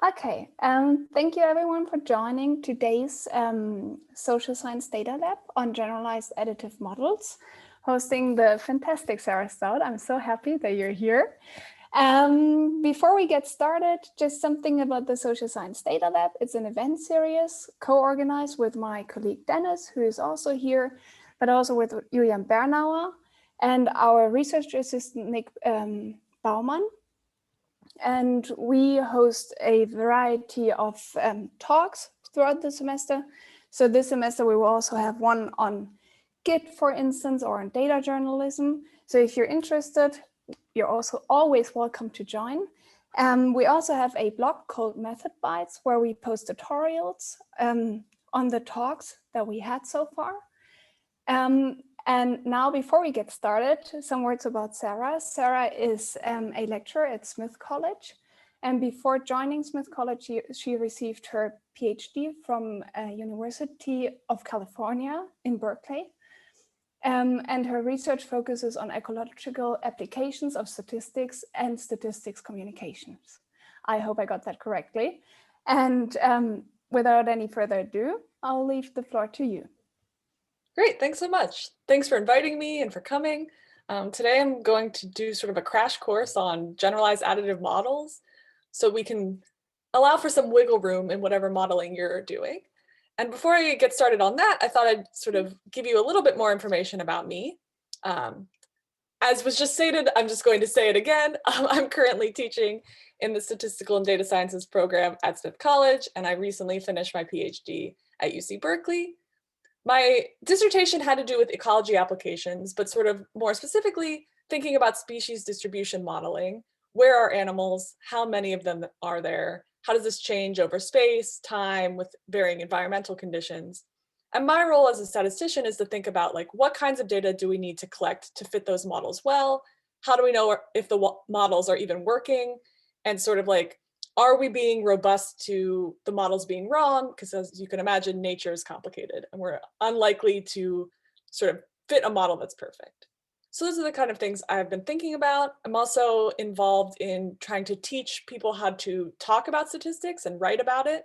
Okay, thank you everyone for joining today's Social Science Data Lab on Generalized Additive Models, hosting the fantastic Sara Stoudt. I'm so happy that you're here. Before we get started, just something about the Social Science Data Lab. It's an event series co-organized with my colleague Dennis, who is also here, but also with Julian Bernauer and our research assistant Nick Baumann. And we host a variety of talks throughout the semester. So this semester, we will also have one on Git, for instance, or on data journalism. So if you're interested, you're also always welcome to join. We also have a blog called Method Bites, where we post tutorials on the talks that we had so far. And now, before we get started, some words about Sara. Sara is a lecturer at Smith College. And before joining Smith College, she received her PhD from University of California in Berkeley. And her research focuses on ecological applications of statistics and statistics communications. I hope I got that correctly. And without any further ado, I'll leave the floor to you. Great, thanks so much. Thanks for inviting me and for coming. Today I'm going to do sort of a crash course on generalized additive models so we can allow for some wiggle room in whatever modeling you're doing. And before I get started on that, I thought I'd sort of give you a little bit more information about me. As was just stated, I'm just going to say it again. I'm currently teaching in the Statistical and Data Sciences program at Smith College, and I recently finished my PhD at UC Berkeley. My dissertation had to do with ecology applications, but sort of more specifically thinking about species distribution modeling. Where are animals? How many of them are there? How does this change over space, time, with varying environmental conditions? And my role as a statistician is to think about like what kinds of data do we need to collect to fit those models well? How do we know if the models are even working? And sort of like, are we being robust to the models being wrong? Because as you can imagine, nature is complicated and we're unlikely to sort of fit a model that's perfect. So those are the kind of things I've been thinking about. I'm also involved in trying to teach people how to talk about statistics and write about it.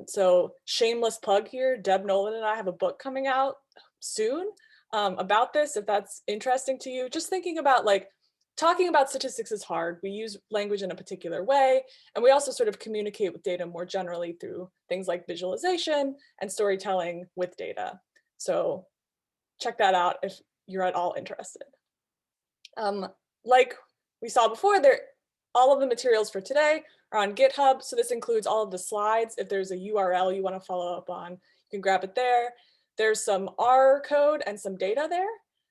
So shameless plug here, Deb Nolan and I have a book coming out soon about this, if that's interesting to you. Just thinking about like, talking about statistics is hard. We use language in a particular way, and we also sort of communicate with data more generally through things like visualization and storytelling with data. So check that out if you're at all interested. Like we saw before, all of the materials for today are on GitHub. So this includes all of the slides. If there's a URL you want to follow up on, you can grab it there. There's some R code and some data there.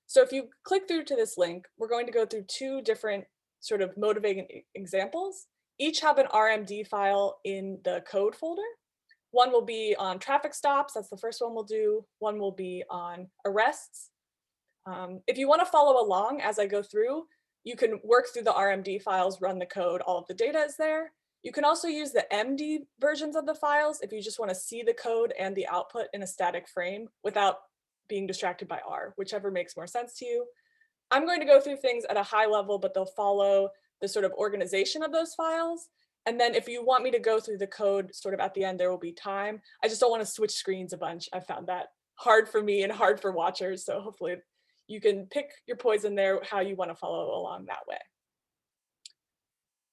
So if you click through to this link, we're going to go through two different sort of motivating examples. Each have an RMD file in the code folder. One will be on traffic stops. That's the first one we'll do. One will be on arrests. If you want to follow along as I go through, you can work through the RMD files, run the code, all of the data is there. You can also use the MD versions of the files if you just want to see the code and the output in a static frame without being distracted by R, whichever makes more sense to you. I'm going to go through things at a high level, but they'll follow the sort of organization of those files. And then if you want me to go through the code sort of at the end, there will be time. I just don't want to switch screens a bunch. I found that hard for me and hard for watchers. So hopefully you can pick your poison there, how you want to follow along that way.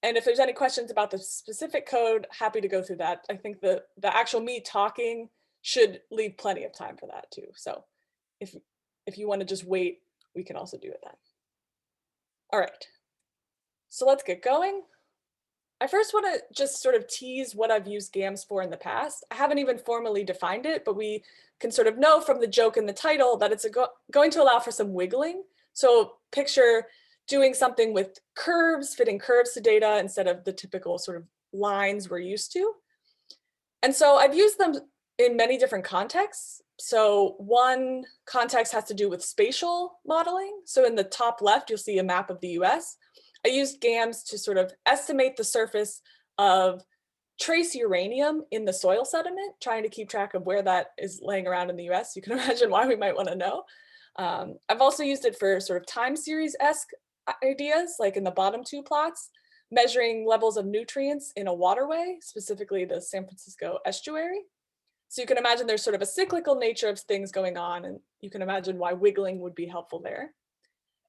And if there's any questions about the specific code, happy to go through that. I think the actual me talking should leave plenty of time for that too. So if you want to just wait, we can also do it then. All right, so let's get going. I first want to just sort of tease what I've used GAMS for in the past. I haven't even formally defined it, but we can sort of know from the joke in the title that it's going to allow for some wiggling. So picture doing something with curves, fitting curves to data instead of the typical sort of lines we're used to. And so I've used them in many different contexts. So one context has to do with spatial modeling. So in the top left, you'll see a map of the US. I used GAMS to sort of estimate the surface of trace uranium in the soil sediment, trying to keep track of where that is laying around in the US. You can imagine why we might want to know. I've also used it for sort of time series-esque ideas, like in the bottom two plots. measuring levels of nutrients in a waterway, specifically the San Francisco estuary. So you can imagine there's sort of a cyclical nature of things going on, and you can imagine why wiggling would be helpful there.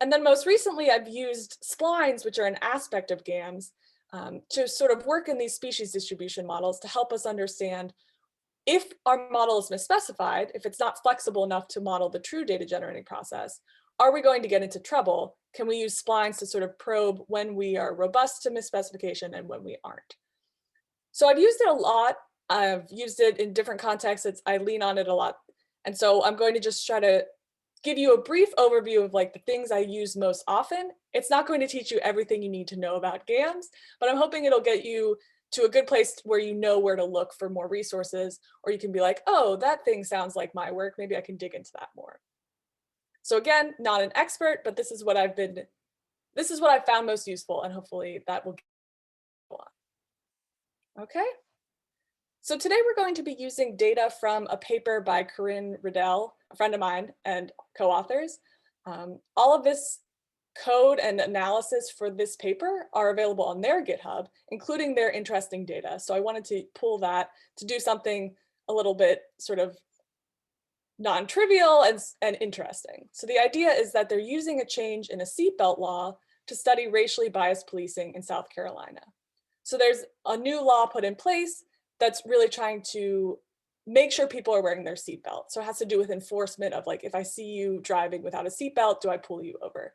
And then most recently, I've used splines, which are an aspect of GAMs, to sort of work in these species distribution models to help us understand if our model is misspecified, if it's not flexible enough to model the true data generating process, are we going to get into trouble? Can we use splines to sort of probe when we are robust to misspecification and when we aren't? So I've used it a lot. I've used it in different contexts. I lean on it a lot. And so I'm going to just try to give you a brief overview of like the things I use most often. It's not going to teach you everything you need to know about GAMs, but I'm hoping it'll get you to a good place where you know where to look for more resources, or you can be like, oh, that thing sounds like my work. Maybe I can dig into that more. So again, not an expert, but this is what I've found most useful, and hopefully that will go on. Okay. So today we're going to be using data from a paper by Corinne Riddell, a friend of mine and co-authors. All of this code and analysis for this paper are available on their GitHub, including their interesting data. So I wanted to pull that to do something a little bit sort of non-trivial and interesting. So the idea is that they're using a change in a seatbelt law to study racially biased policing in South Carolina. So there's a new law put in place that's really trying to make sure people are wearing their seatbelt. So it has to do with enforcement of like, if I see you driving without a seatbelt, do I pull you over?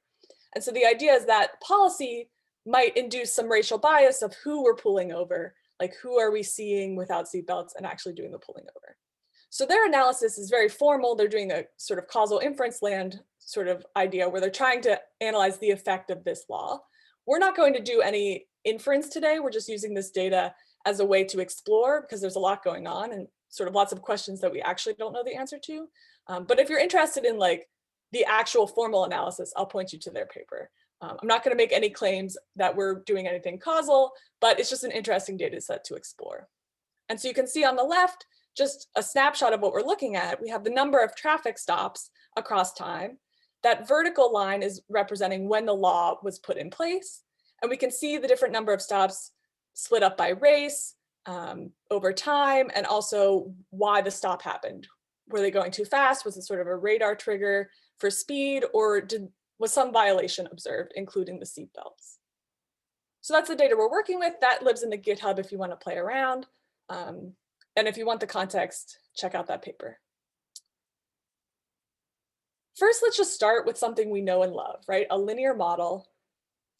And so the idea is that policy might induce some racial bias of who we're pulling over, like who are we seeing without seatbelts and actually doing the pulling over. So their analysis is very formal. They're doing a sort of causal inference land sort of idea where they're trying to analyze the effect of this law. We're not going to do any inference today. We're just using this data as a way to explore because there's a lot going on and sort of lots of questions that we actually don't know the answer to. But if you're interested in like the actual formal analysis, I'll point you to their paper. I'm not going to make any claims that we're doing anything causal, but it's just an interesting data set to explore. And so you can see on the left, just a snapshot of what we're looking at. We have the number of traffic stops across time. That vertical line is representing when the law was put in place. And we can see the different number of stops split up by race, over time, and also why the stop happened. Were they going too fast? Was it sort of a radar trigger for speed, or was some violation observed, including the seat belts? So that's the data we're working with. That lives in the GitHub if you want to play around. And if you want the context, check out that paper. First, let's just start with something we know and love, right? A linear model.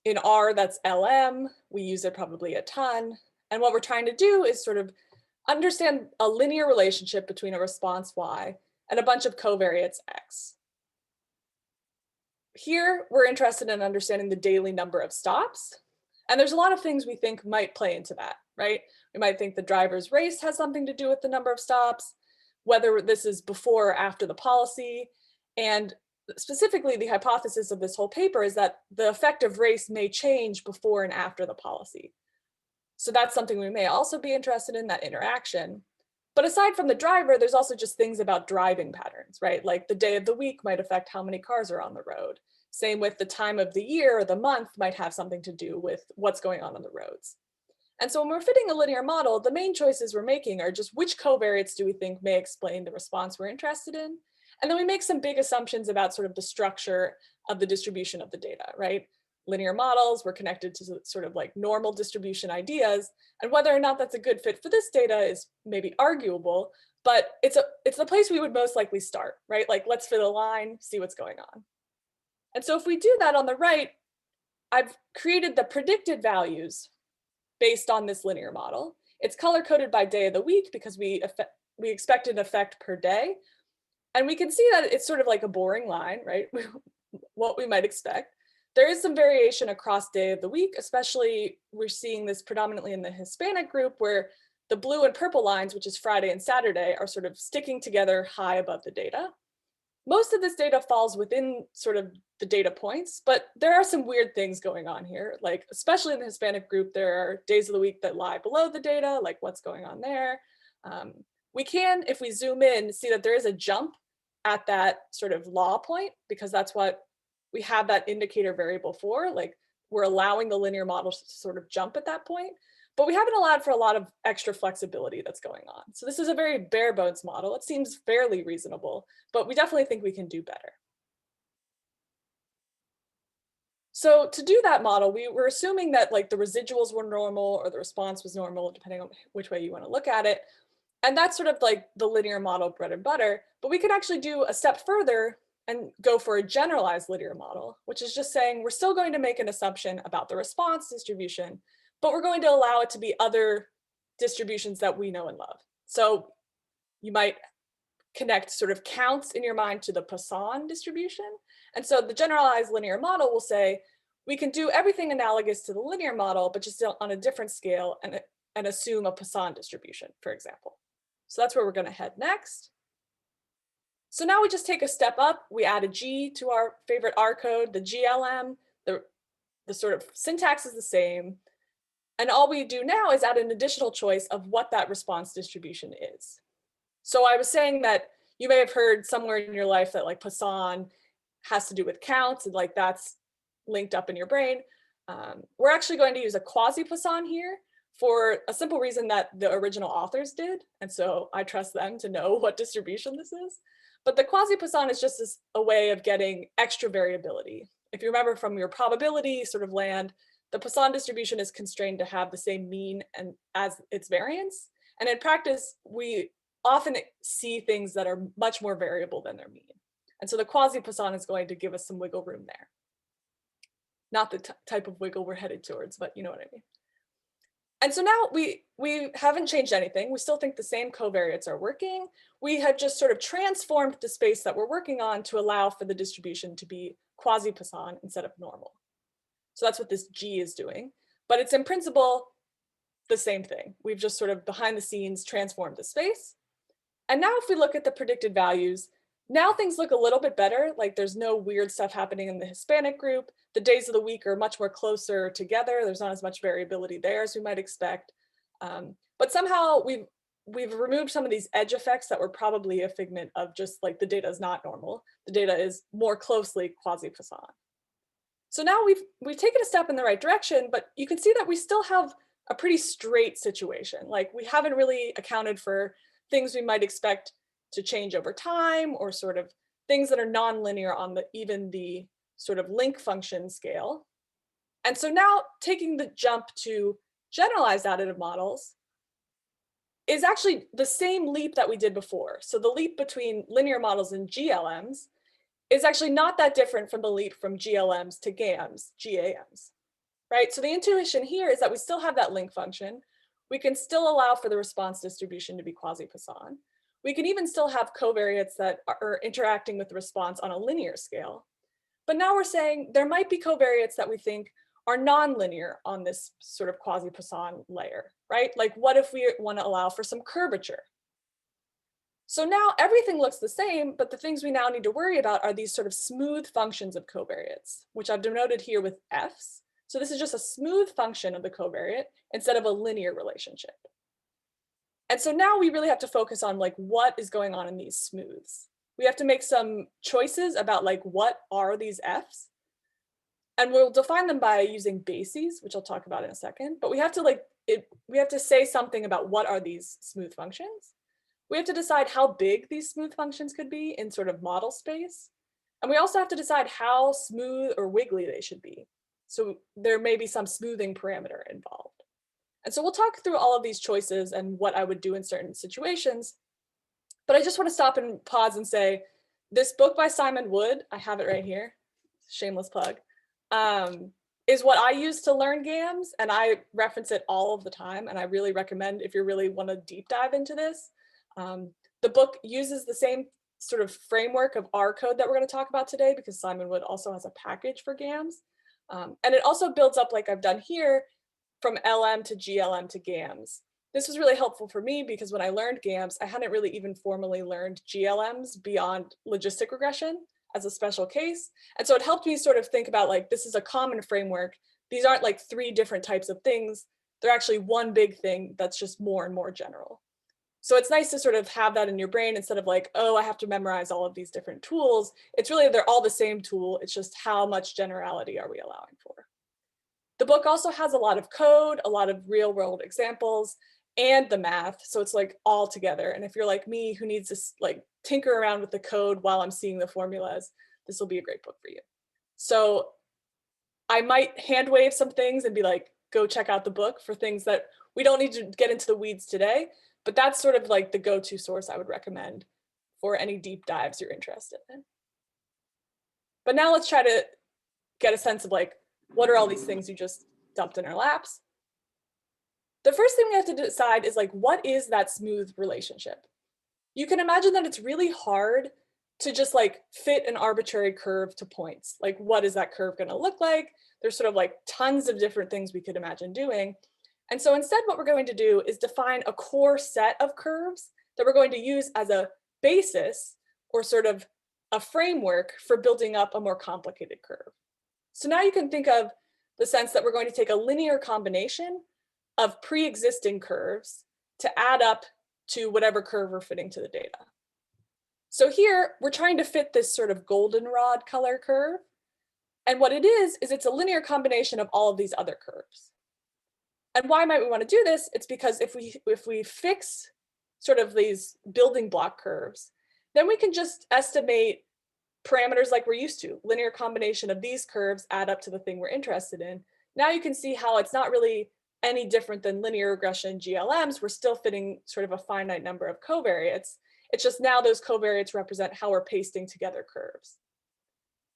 In R, that's LM. We use it probably a ton. And what we're trying to do is sort of understand a linear relationship between a response Y and a bunch of covariates X. Here, we're interested in understanding the daily number of stops. And there's a lot of things we think might play into that, right? We might think the driver's race has something to do with the number of stops, whether this is before or after the policy. And specifically, the hypothesis of this whole paper is that the effect of race may change before and after the policy. So that's something we may also be interested in, that interaction. But aside from the driver, there's also just things about driving patterns, right? Like the day of the week might affect how many cars are on the road. Same with the time of the year or the month might have something to do with what's going on the roads. And so when we're fitting a linear model, the main choices we're making are just which covariates do we think may explain the response we're interested in? And then we make some big assumptions about sort of the structure of the distribution of the data, right? Linear models, we're connected to sort of like normal distribution ideas, and whether or not that's a good fit for this data is maybe arguable, but it's the place we would most likely start, right? Like let's fit a line, see what's going on. And so if we do that on the right, I've created the predicted values based on this linear model. It's color-coded by day of the week because we expect an effect per day. And we can see that it's sort of like a boring line, right? What we might expect. There is some variation across day of the week, especially we're seeing this predominantly in the Hispanic group where the blue and purple lines, which is Friday and Saturday, are sort of sticking together high above the data. Most of this data falls within sort of the data points, but there are some weird things going on here. Like, especially in the Hispanic group, there are days of the week that lie below the data, like what's going on there. We can, if we zoom in, see that there is a jump at that sort of law point, because that's what we have that indicator variable for. Like we're allowing the linear models to sort of jump at that point, but we haven't allowed for a lot of extra flexibility that's going on. So this is a very bare bones model. It seems fairly reasonable, but we definitely think we can do better. So to do that model, we were assuming that like the residuals were normal or the response was normal, depending on which way you want to look at it. And that's sort of like the linear model bread and butter, but we could actually do a step further and go for a generalized linear model, which is just saying we're still going to make an assumption about the response distribution, but we're going to allow it to be other distributions that we know and love. So you might connect sort of counts in your mind to the Poisson distribution. And so the generalized linear model will say, we can do everything analogous to the linear model, but just on a different scale and assume a Poisson distribution, for example. So that's where we're going to head next. So now we just take a step up. We add a G to our favorite R code, the GLM. The sort of syntax is the same. And all we do now is add an additional choice of what that response distribution is. So I was saying that you may have heard somewhere in your life that like Poisson has to do with counts and like that's linked up in your brain. We're actually going to use a Quasi-Poisson here for a simple reason that the original authors did. And so I trust them to know what distribution this is. But the Quasi-Poisson is just a way of getting extra variability. If you remember from your probability sort of land, the Poisson distribution is constrained to have the same mean and as its variance. And in practice, we often see things that are much more variable than their mean. And so the Quasi-Poisson is going to give us some wiggle room there. Not the type of wiggle we're headed towards, but you know what I mean. And so now we haven't changed anything. We still think the same covariates are working. We have just sort of transformed the space that we're working on to allow for the distribution to be Quasi-Poisson instead of normal. So that's what this G is doing. But it's in principle the same thing. We've just sort of behind the scenes transformed the space. And now if we look at the predicted values, now things look a little bit better. Like there's no weird stuff happening in the Hispanic group. The days of the week are much more closer together. There's not as much variability there as we might expect. But somehow we've removed some of these edge effects that were probably a figment of just like the data is not normal. The data is more closely Quasi-Poisson. So now we've taken a step in the right direction, but you can see that we still have a pretty straight situation. Like we haven't really accounted for things we might expect to change over time or sort of things that are nonlinear on even the sort of link function scale. And so now taking the jump to generalized additive models is actually the same leap that we did before. So the leap between linear models and GLMs is actually not that different from the leap from GLMs to GAMs, right? So the intuition here is that we still have that link function. We can still allow for the response distribution to be Quasi-Poisson. We can even still have covariates that are interacting with the response on a linear scale. But now we're saying there might be covariates that we think are nonlinear on this sort of Quasi-Poisson layer, right? Like what if we want to allow for some curvature? So now everything looks the same, but the things we now need to worry about are these sort of smooth functions of covariates, which I've denoted here with Fs. So this is just a smooth function of the covariate instead of a linear relationship. And so now we really have to focus on like what is going on in these smooths. We have to make some choices about like what are these Fs. And we'll define them by using bases, which I'll talk about in a second. But we have to say something about what are these smooth functions. We have to decide how big these smooth functions could be in sort of model space. And we also have to decide how smooth or wiggly they should be. So there may be some smoothing parameter involved. And so we'll talk through all of these choices and what I would do in certain situations. But I just want to stop and pause and say, this book by Simon Wood, I have it right here, shameless plug, is what I use to learn GAMs. And I reference it all of the time. And I really recommend if you really want to deep dive into this. The book uses the same sort of framework of R code that we're going to talk about today, because Simon Wood also has a package for GAMs. And it also builds up like I've done here from LM to GLM to GAMs. This was really helpful for me because when I learned GAMs, I hadn't really even formally learned GLMs beyond logistic regression as a special case. And so it helped me sort of think about like, this is a common framework. These aren't like three different types of things. They're actually one big thing that's just more and more general. So it's nice to sort of have that in your brain instead of like, oh, I have to memorize all of these different tools. It's really, they're all the same tool. It's just how much generality are we allowing for? The book also has a lot of code, a lot of real world examples, and the math. So it's like all together. And if you're like me who needs to like tinker around with the code while I'm seeing the formulas, this will be a great book for you. So I might hand wave some things and be like, go check out the book for things that we don't need to get into the weeds today, but that's sort of like the go-to source I would recommend for any deep dives you're interested in. But now let's try to get a sense of like, what are all these things you just dumped in our laps? The first thing we have to decide is like, what is that smooth relationship? You can imagine that it's really hard to just like fit an arbitrary curve to points. Like, what is that curve going to look like? There's sort of like tons of different things we could imagine doing. And so instead, what we're going to do is define a core set of curves that we're going to use as a basis or sort of a framework for building up a more complicated curve. So now you can think of the sense that we're going to take a linear combination of pre-existing curves to add up to whatever curve we're fitting to the data. So here we're trying to fit this sort of goldenrod color curve. And what it is it's a linear combination of all of these other curves. And why might we want to do this? It's because if we fix sort of these building block curves, then we can just estimate parameters like we're used to. Linear combination of these curves add up to the thing we're interested in. Now you can see how it's not really any different than linear regression GLMs. We're still fitting sort of a finite number of covariates. It's just now those covariates represent how we're pasting together curves.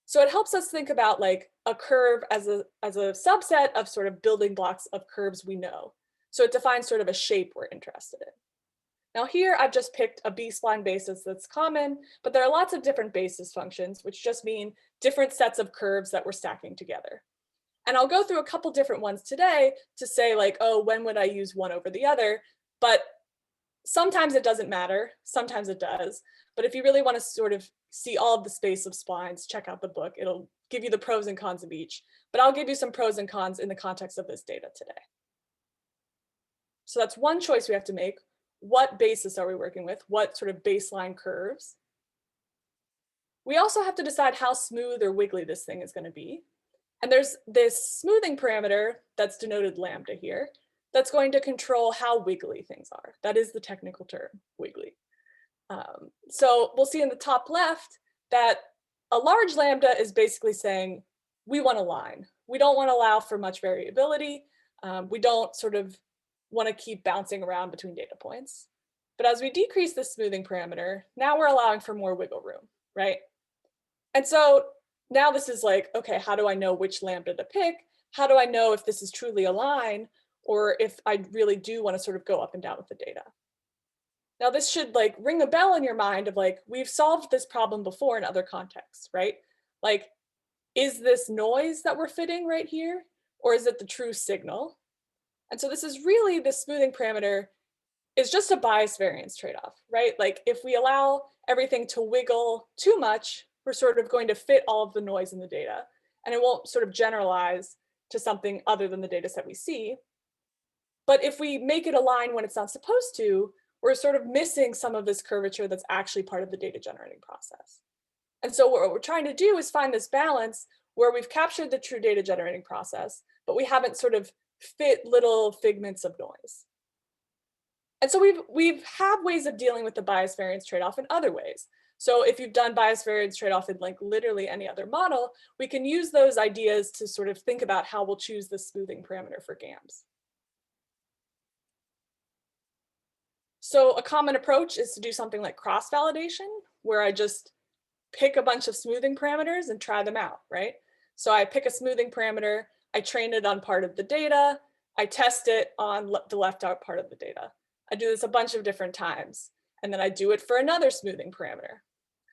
So it helps us think about like a curve as a subset of sort of building blocks of curves we know. So it defines sort of a shape we're interested in. Now here I've just picked a B-spline basis that's common, but there are lots of different basis functions, which just mean different sets of curves that we're stacking together. And I'll go through a couple different ones today to say like, oh, when would I use one over the other? But sometimes it doesn't matter, sometimes it does. But if you really want to sort of see all of the space of splines, check out the book. It'll give you the pros and cons of each. But I'll give you some pros and cons in the context of this data today. So that's one choice we have to make. What basis are we working with? What sort of baseline curves? We also have to decide how smooth or wiggly this thing is going to be. And there's this smoothing parameter that's denoted lambda here that's going to control how wiggly things are. That is the technical term, wiggly. So we'll see in the top left that a large lambda is basically saying we want a line. We don't want to allow for much variability. We don't sort of want to keep bouncing around between data points. But as we decrease the smoothing parameter, now we're allowing for more wiggle room, right? And so now this is like, okay, how do I know which lambda to pick? How do I know if this is truly a line or if I really do want to sort of go up and down with the data? Now this should like ring a bell in your mind of like, we've solved this problem before in other contexts, right? Like, is this noise that we're fitting right here? Or is it the true signal? And so this is really, the smoothing parameter is just a bias variance trade-off, right? Like if we allow everything to wiggle too much, we're sort of going to fit all of the noise in the data, and it won't sort of generalize to something other than the data set we see. But if we make it align when it's not supposed to, we're sort of missing some of this curvature that's actually part of the data generating process. And so what we're trying to do is find this balance where we've captured the true data generating process, but we haven't sort of fit little figments of noise. And so we've have ways of dealing with the bias variance trade-off in other ways. So if you've done bias variance trade-off in like literally any other model, we can use those ideas to sort of think about how we'll choose the smoothing parameter for GAMs. So a common approach is to do something like cross-validation, where I just pick a bunch of smoothing parameters and try them out, right? So I pick a smoothing parameter, I train it on part of the data, I test it on the left out part of the data. I do this a bunch of different times, and then I do it for another smoothing parameter.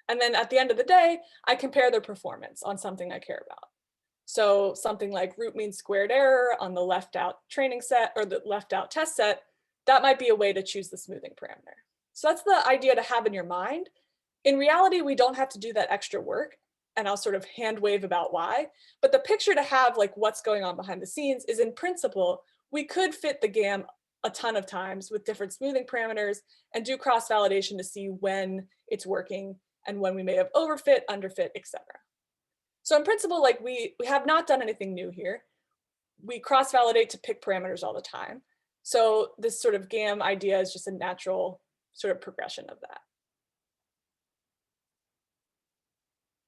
And then at the end of the day, I compare their performance on something I care about. So something like root mean squared error on the left out training set or the left out test set, that might be a way to choose the smoothing parameter. So that's the idea to have in your mind. In reality, we don't have to do that extra work, and I'll sort of hand wave about why. But the picture to have like what's going on behind the scenes is, in principle, we could fit the GAM a ton of times with different smoothing parameters and do cross-validation to see when it's working and when we may have overfit, underfit, etc. So in principle, like we have not done anything new here. we cross-validate to pick parameters all the time. So this sort of GAM idea is just a natural sort of progression of that.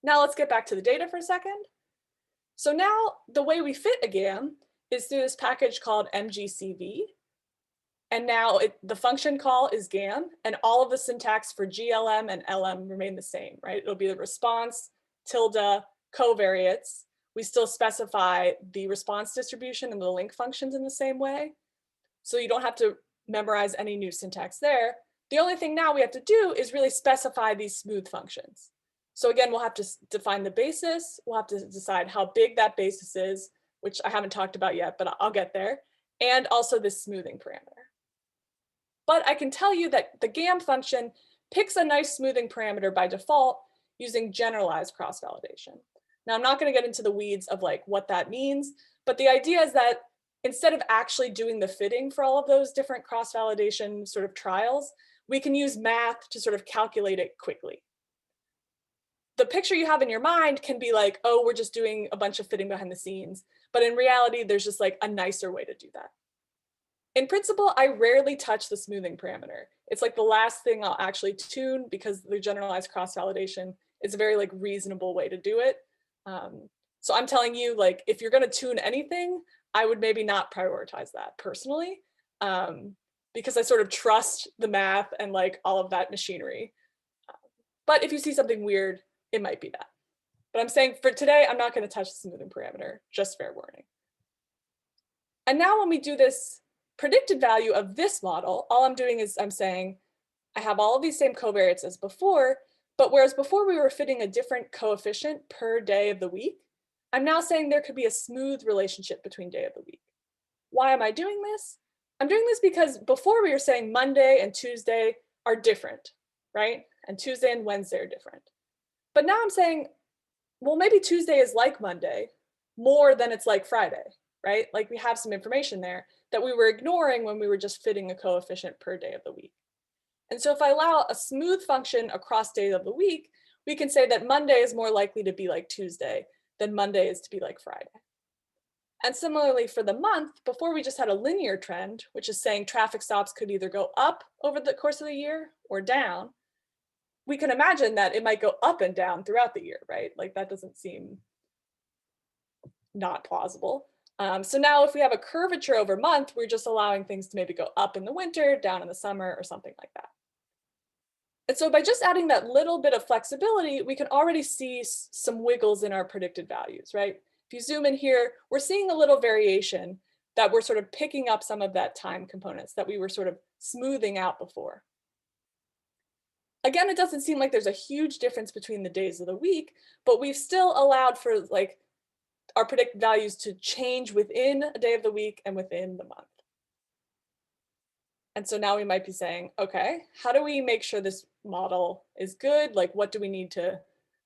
Now let's get back to the data for a second. So now the way we fit a GAM is through this package called MGCV. And now the function call is GAM, and all of the syntax for GLM and LM remain the same, right? It'll be the response, tilde, covariates. We still specify the response distribution and the link functions in the same way. So you don't have to memorize any new syntax there. The only thing now we have to do is really specify these smooth functions. So again, we'll have to define the basis. We'll have to decide how big that basis is, which I haven't talked about yet, but I'll get there. And also this smoothing parameter. But I can tell you that the GAM function picks a nice smoothing parameter by default using generalized cross-validation. Now, I'm not going to get into the weeds of like what that means, but the idea is that instead of actually doing the fitting for all of those different cross-validation sort of trials, we can use math to sort of calculate it quickly. The picture you have in your mind can be like, oh, we're just doing a bunch of fitting behind the scenes. But in reality, there's just like a nicer way to do that. In principle, I rarely touch the smoothing parameter. It's like the last thing I'll actually tune because the generalized cross-validation is a very like reasonable way to do it. So I'm telling you, like, if you're going to tune anything, I would maybe not prioritize that personally, because I sort of trust the math and like all of that machinery. But if you see something weird, it might be that. But I'm saying for today, I'm not going to touch the smoothing parameter, just fair warning. And now when we do this predicted value of this model, all I'm doing is I'm saying I have all of these same covariates as before, but whereas before we were fitting a different coefficient per day of the week, I'm now saying there could be a smooth relationship between day of the week. Why am I doing this? I'm doing this because before we were saying Monday and Tuesday are different, right? And Tuesday and Wednesday are different. But now I'm saying, well, maybe Tuesday is like Monday more than it's like Friday, right? Like we have some information there that we were ignoring when we were just fitting a coefficient per day of the week. And so if I allow a smooth function across days of the week, we can say that Monday is more likely to be like Tuesday than Monday is to be like Friday. And similarly for the month, before we just had a linear trend, which is saying traffic stops could either go up over the course of the year or down, we can imagine that it might go up and down throughout the year, right? Like that doesn't seem not plausible. So now if we have a curvature over month, we're just allowing things to maybe go up in the winter, down in the summer, or something like that. And so by just adding that little bit of flexibility, we can already see some wiggles in our predicted values, right? If you zoom in here, we're seeing a little variation that we're sort of picking up some of that time components that we were sort of smoothing out before. Again, it doesn't seem like there's a huge difference between the days of the week, but we've still allowed for like our predicted values to change within a day of the week and within the month. And so now we might be saying, okay, how do we make sure this model is good? Like, what do we need to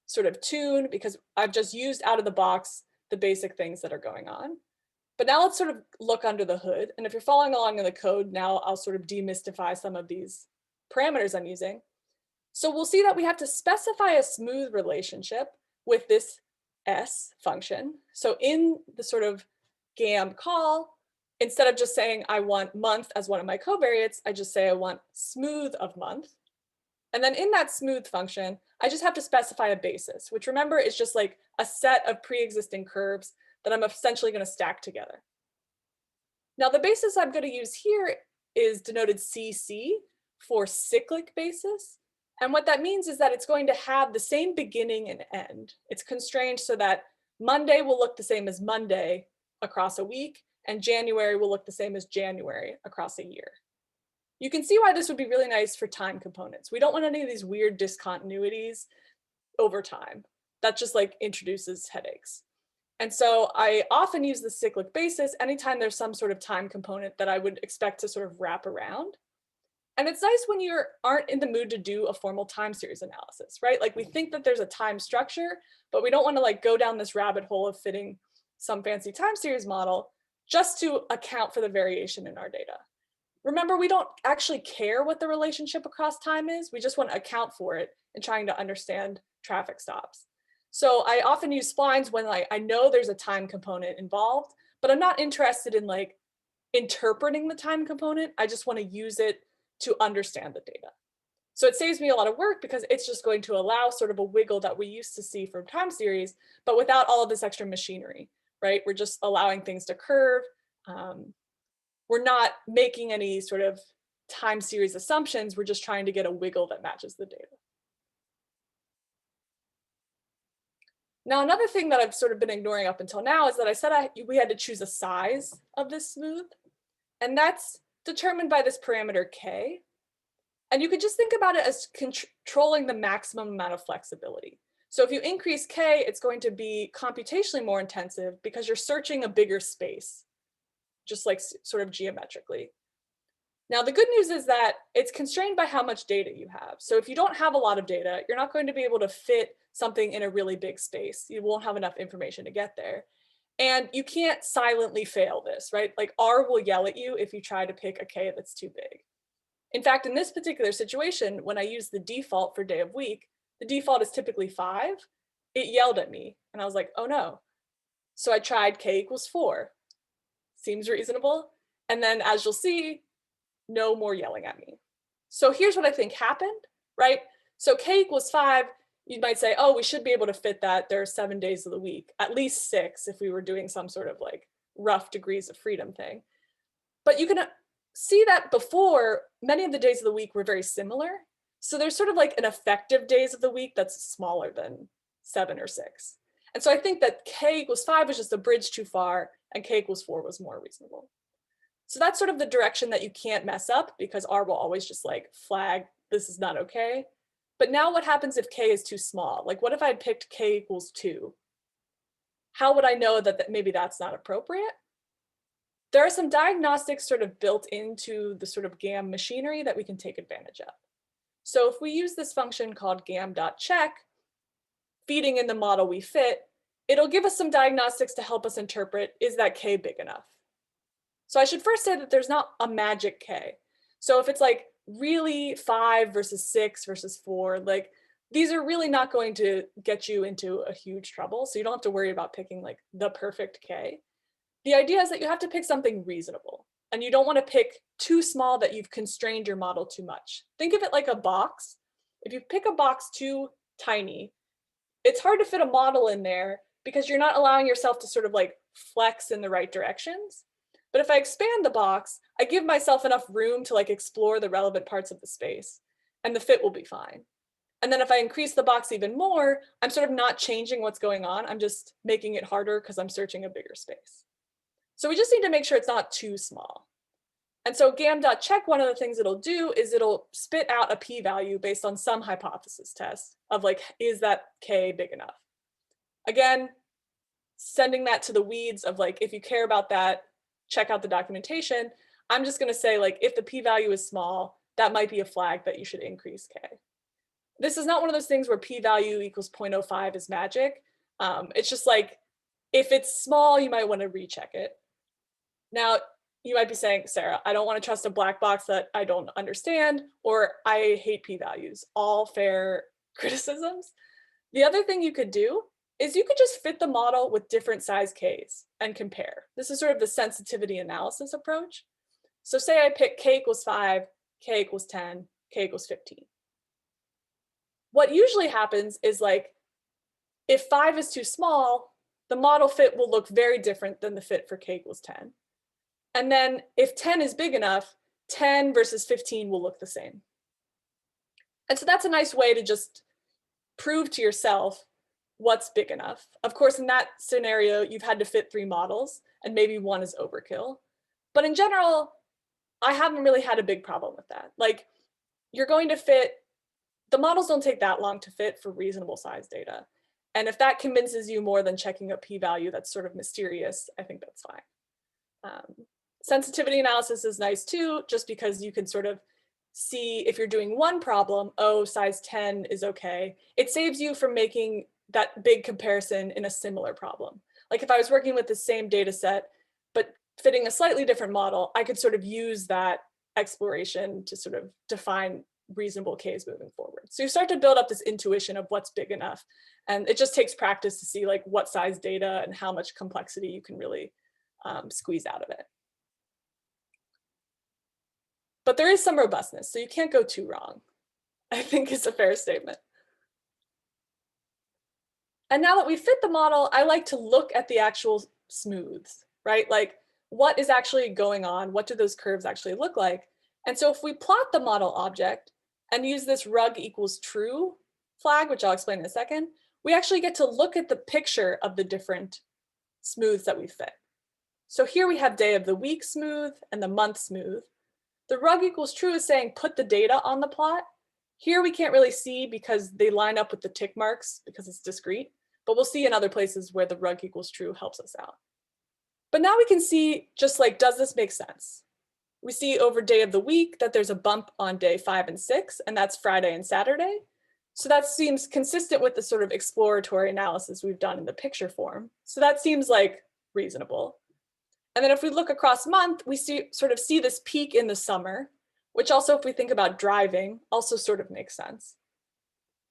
sort of tune? Because I've just used out of the box the basic things that are going on. But now let's sort of look under the hood. And if you're following along in the code, now I'll sort of demystify some of these parameters I'm using. So we'll see that we have to specify a smooth relationship with this S function. So in the sort of GAM call, instead of just saying I want month as one of my covariates, I just say I want smooth of month. And then in that smooth function, I just have to specify a basis, which remember is just like a set of pre-existing curves that I'm essentially going to stack together. Now the basis I'm going to use here is denoted CC for cyclic basis. And what that means is that it's going to have the same beginning and end. It's constrained so that Monday will look the same as Monday across a week, and January will look the same as January across a year. You can see why this would be really nice for time components. We don't want any of these weird discontinuities over time. That just like introduces headaches. And so I often use the cyclic basis anytime there's some sort of time component that I would expect to sort of wrap around. And it's nice when you aren't in the mood to do a formal time series analysis, right? Like we think that there's a time structure, but we don't want to like go down this rabbit hole of fitting some fancy time series model just to account for the variation in our data. Remember, we don't actually care what the relationship across time is. We just want to account for it in trying to understand traffic stops. So I often use splines when I know there's a time component involved, but I'm not interested in like interpreting the time component. I just want to use it to understand the data. So it saves me a lot of work because it's just going to allow sort of a wiggle that we used to see from time series, but without all of this extra machinery, right? We're just allowing things to curve. We're not making any sort of time series assumptions. We're just trying to get a wiggle that matches the data. Now, another thing that I've sort of been ignoring up until now is that I said we had to choose a size of this smooth, and that's determined by this parameter k. And you could just think about it as controlling the maximum amount of flexibility. So if you increase k, it's going to be computationally more intensive because you're searching a bigger space, just like sort of geometrically. Now, the good news is that it's constrained by how much data you have. So if you don't have a lot of data, you're not going to be able to fit something in a really big space. You won't have enough information to get there. And you can't silently fail this, right? Like R will yell at you if you try to pick a k that's too big. In fact, in this particular situation, when I use the default for day of week, the default is typically 5. It yelled at me and I was like, oh no. So I tried k equals 4. Seems reasonable. And then as you'll see, no more yelling at me. So here's what I think happened, right? So k equals 5, you might say, oh, we should be able to fit that. There are 7 days of the week, at least 6 if we were doing some sort of like rough degrees of freedom thing. But you can see that before, many of the days of the week were very similar. So there's sort of like an effective days of the week that's smaller than 7 or 6. And so I think that k equals 5 was just a bridge too far and k equals 4 was more reasonable. So that's sort of the direction that you can't mess up because R will always just like flag, this is not okay. But now what happens if k is too small? Like what if I had picked k equals 2? How would I know that maybe that's not appropriate? There are some diagnostics sort of built into the sort of GAM machinery that we can take advantage of. So if we use this function called gam.check, feeding in the model we fit, it'll give us some diagnostics to help us interpret, is that k big enough? So I should first say that there's not a magic k. So if it's like really 5 versus 6 versus 4, like these are really not going to get you into a huge trouble. So you don't have to worry about picking like the perfect k. The idea is that you have to pick something reasonable and you don't want to pick too small that you've constrained your model too much. Think of it like a box. If you pick a box too tiny, it's hard to fit a model in there because you're not allowing yourself to sort of like flex in the right directions. But if I expand the box, I give myself enough room to like explore the relevant parts of the space and the fit will be fine. And then if I increase the box even more, I'm sort of not changing what's going on. I'm just making it harder because I'm searching a bigger space. So we just need to make sure it's not too small. And so gam.check, one of the things it'll do is it'll spit out a p-value based on some hypothesis test of like, is that k big enough? Again, sending that to the weeds of like, if you care about that, check out the documentation. I'm just going to say like, if the p-value is small, that might be a flag that you should increase k. This is not one of those things where p-value equals 0.05 is magic. It's just like, if it's small, you might want to recheck it. Now, you might be saying, Sarah, I don't want to trust a black box that I don't understand, or I hate p-values. All fair criticisms. The other thing you could do is you could just fit the model with different size k's and compare. This is sort of the sensitivity analysis approach. So say I pick k equals 5, k equals 10, k equals 15. What usually happens is like, if 5 is too small, the model fit will look very different than the fit for k equals 10. And then if 10 is big enough, 10 versus 15 will look the same. And so that's a nice way to just prove to yourself what's big enough. Of course, in that scenario, you've had to fit 3 models and maybe 1 is overkill. But in general, I haven't really had a big problem with that. Like you're going to fit, the models don't take that long to fit for reasonable size data. And if that convinces you more than checking a p-value that's sort of mysterious, I think that's fine. Sensitivity analysis is nice too, just because you can sort of see if you're doing one problem, oh, size 10 is okay. It saves you from making that big comparison in a similar problem. Like if I was working with the same data set, but fitting a slightly different model, I could sort of use that exploration to sort of define reasonable k's moving forward. So you start to build up this intuition of what's big enough. And it just takes practice to see like what size data and how much complexity you can really squeeze out of it. But there is some robustness, so you can't go too wrong, I think is a fair statement. And now that we fit the model, I like to look at the actual smooths, right? Like what is actually going on? What do those curves actually look like? And so if we plot the model object and use this rug equals true flag, which I'll explain in a second, we actually get to look at the picture of the different smooths that we fit. So here we have day of the week smooth and the month smooth. The rug equals true is saying put the data on the plot. Here we can't really see because they line up with the tick marks because it's discrete, but we'll see in other places where the rug equals true helps us out. But now we can see just like, does this make sense? We see over day of the week that there's a bump on day 5 and 6, and that's Friday and Saturday. So that seems consistent with the sort of exploratory analysis we've done in the picture form. So that seems like reasonable. And then if we look across month, we sort of see this peak in the summer, which also, if we think about driving, also sort of makes sense.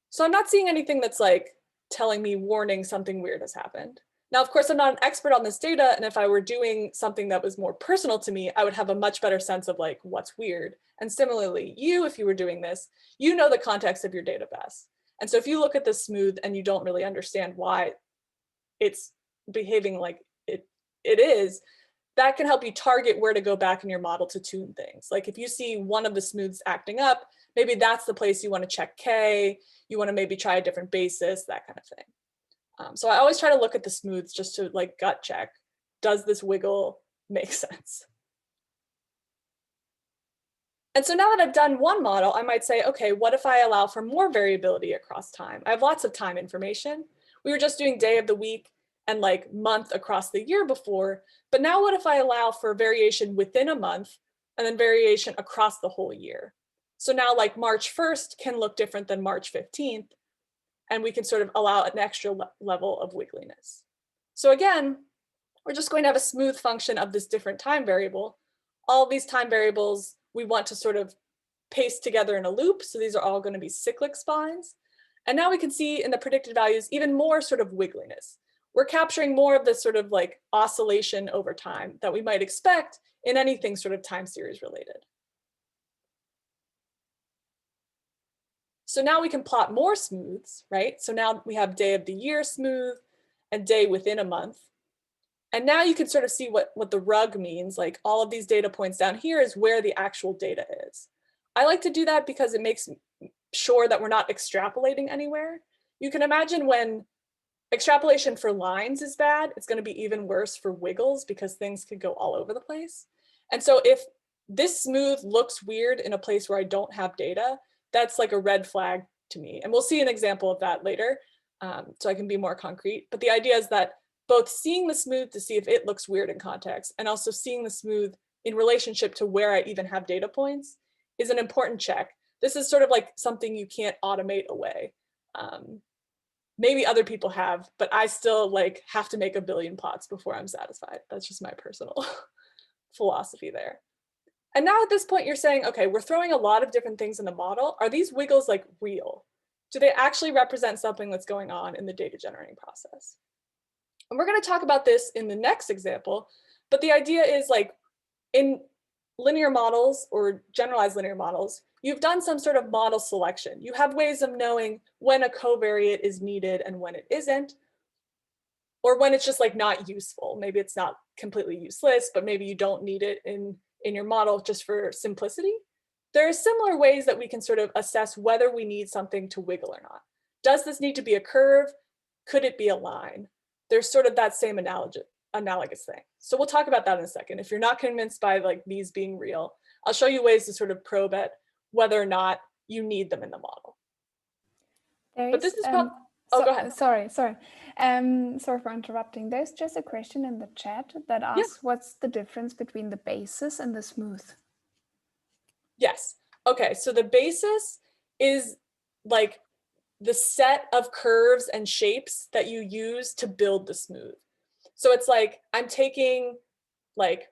So I'm not seeing anything that's like telling me, warning, something weird has happened. Now, of course, I'm not an expert on this data, and if I were doing something that was more personal to me, I would have a much better sense of like what's weird. And similarly, you, if you were doing this, you know the context of your data best. And so if you look at this smooth and you don't really understand why it's behaving like it is, that can help you target where to go back in your model to tune things. Like if you see one of the smooths acting up, maybe that's the place you want to check K, you want to maybe try a different basis, that kind of thing. So I always try to look at the smooths just to like gut check, does this wiggle make sense? And so now that I've done one model, I might say, okay, what if I allow for more variability across time? I have lots of time information. We were just doing day of the week and like month across the year before, but now what if I allow for variation within a month and then variation across the whole year? So now like March 1st can look different than March 15th, and we can sort of allow an extra level of wiggliness. So again, we're just going to have a smooth function of this different time variable. All these time variables we want to sort of paste together in a loop. So these are all going to be cyclic splines. And now we can see in the predicted values even more sort of wiggliness. We're capturing more of this sort of like oscillation over time that we might expect in anything sort of time series related. So now we can plot more smooths, right? So now we have day of the year smooth and day within a month. And now you can sort of see what the rug means. Like all of these data points down here is where the actual data is. I like to do that because it makes sure that we're not extrapolating anywhere. You can imagine when extrapolation for lines is bad, it's going to be even worse for wiggles because things could go all over the place. And so if this smooth looks weird in a place where I don't have data, that's like a red flag to me. And we'll see an example of that later, so I can be more concrete. But the idea is that both seeing the smooth to see if it looks weird in context and also seeing the smooth in relationship to where I even have data points is an important check. This is sort of like something you can't automate away. Maybe other people have, but I still like have to make a billion plots before I'm satisfied. That's just my personal philosophy there. And now at this point you're saying, okay, we're throwing a lot of different things in the model. Are these wiggles like real? Do they actually represent something that's going on in the data generating process? And we're going to talk about this in the next example, but the idea is like in linear models or generalized linear models, you've done some sort of model selection. You have ways of knowing when a covariate is needed and when it isn't, or when it's just like not useful. Maybe it's not completely useless, but maybe you don't need it in your model just for simplicity. There are similar ways that we can sort of assess whether we need something to wiggle or not. Does this need to be a curve? Could it be a line? There's sort of that same analogous thing. So we'll talk about that in a second. If you're not convinced by like these being real, I'll show you ways to sort of probe at whether or not you need them in the model. But this is probably, go ahead. Sorry for interrupting. There's just a question in the chat that asks, what's the difference between the basis and the smooth? Yes. Okay, so the basis is like the set of curves and shapes that you use to build the smooth. So it's like I'm taking like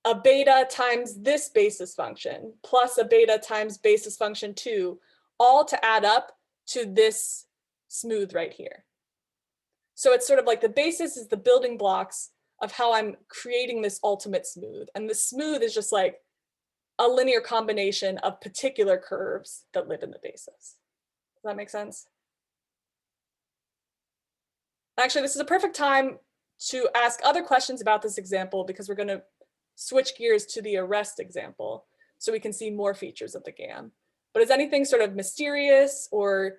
a beta times this basis function plus a beta times basis function 2, all to add up to this smooth right here. So it's sort of like the basis is the building blocks of how I'm creating this ultimate smooth. And the smooth is just like a linear combination of particular curves that live in the basis. Does that make sense? Actually, this is a perfect time to ask other questions about this example, because we're going to switch gears to the arrest example so we can see more features of the GAM. But is anything sort of mysterious, or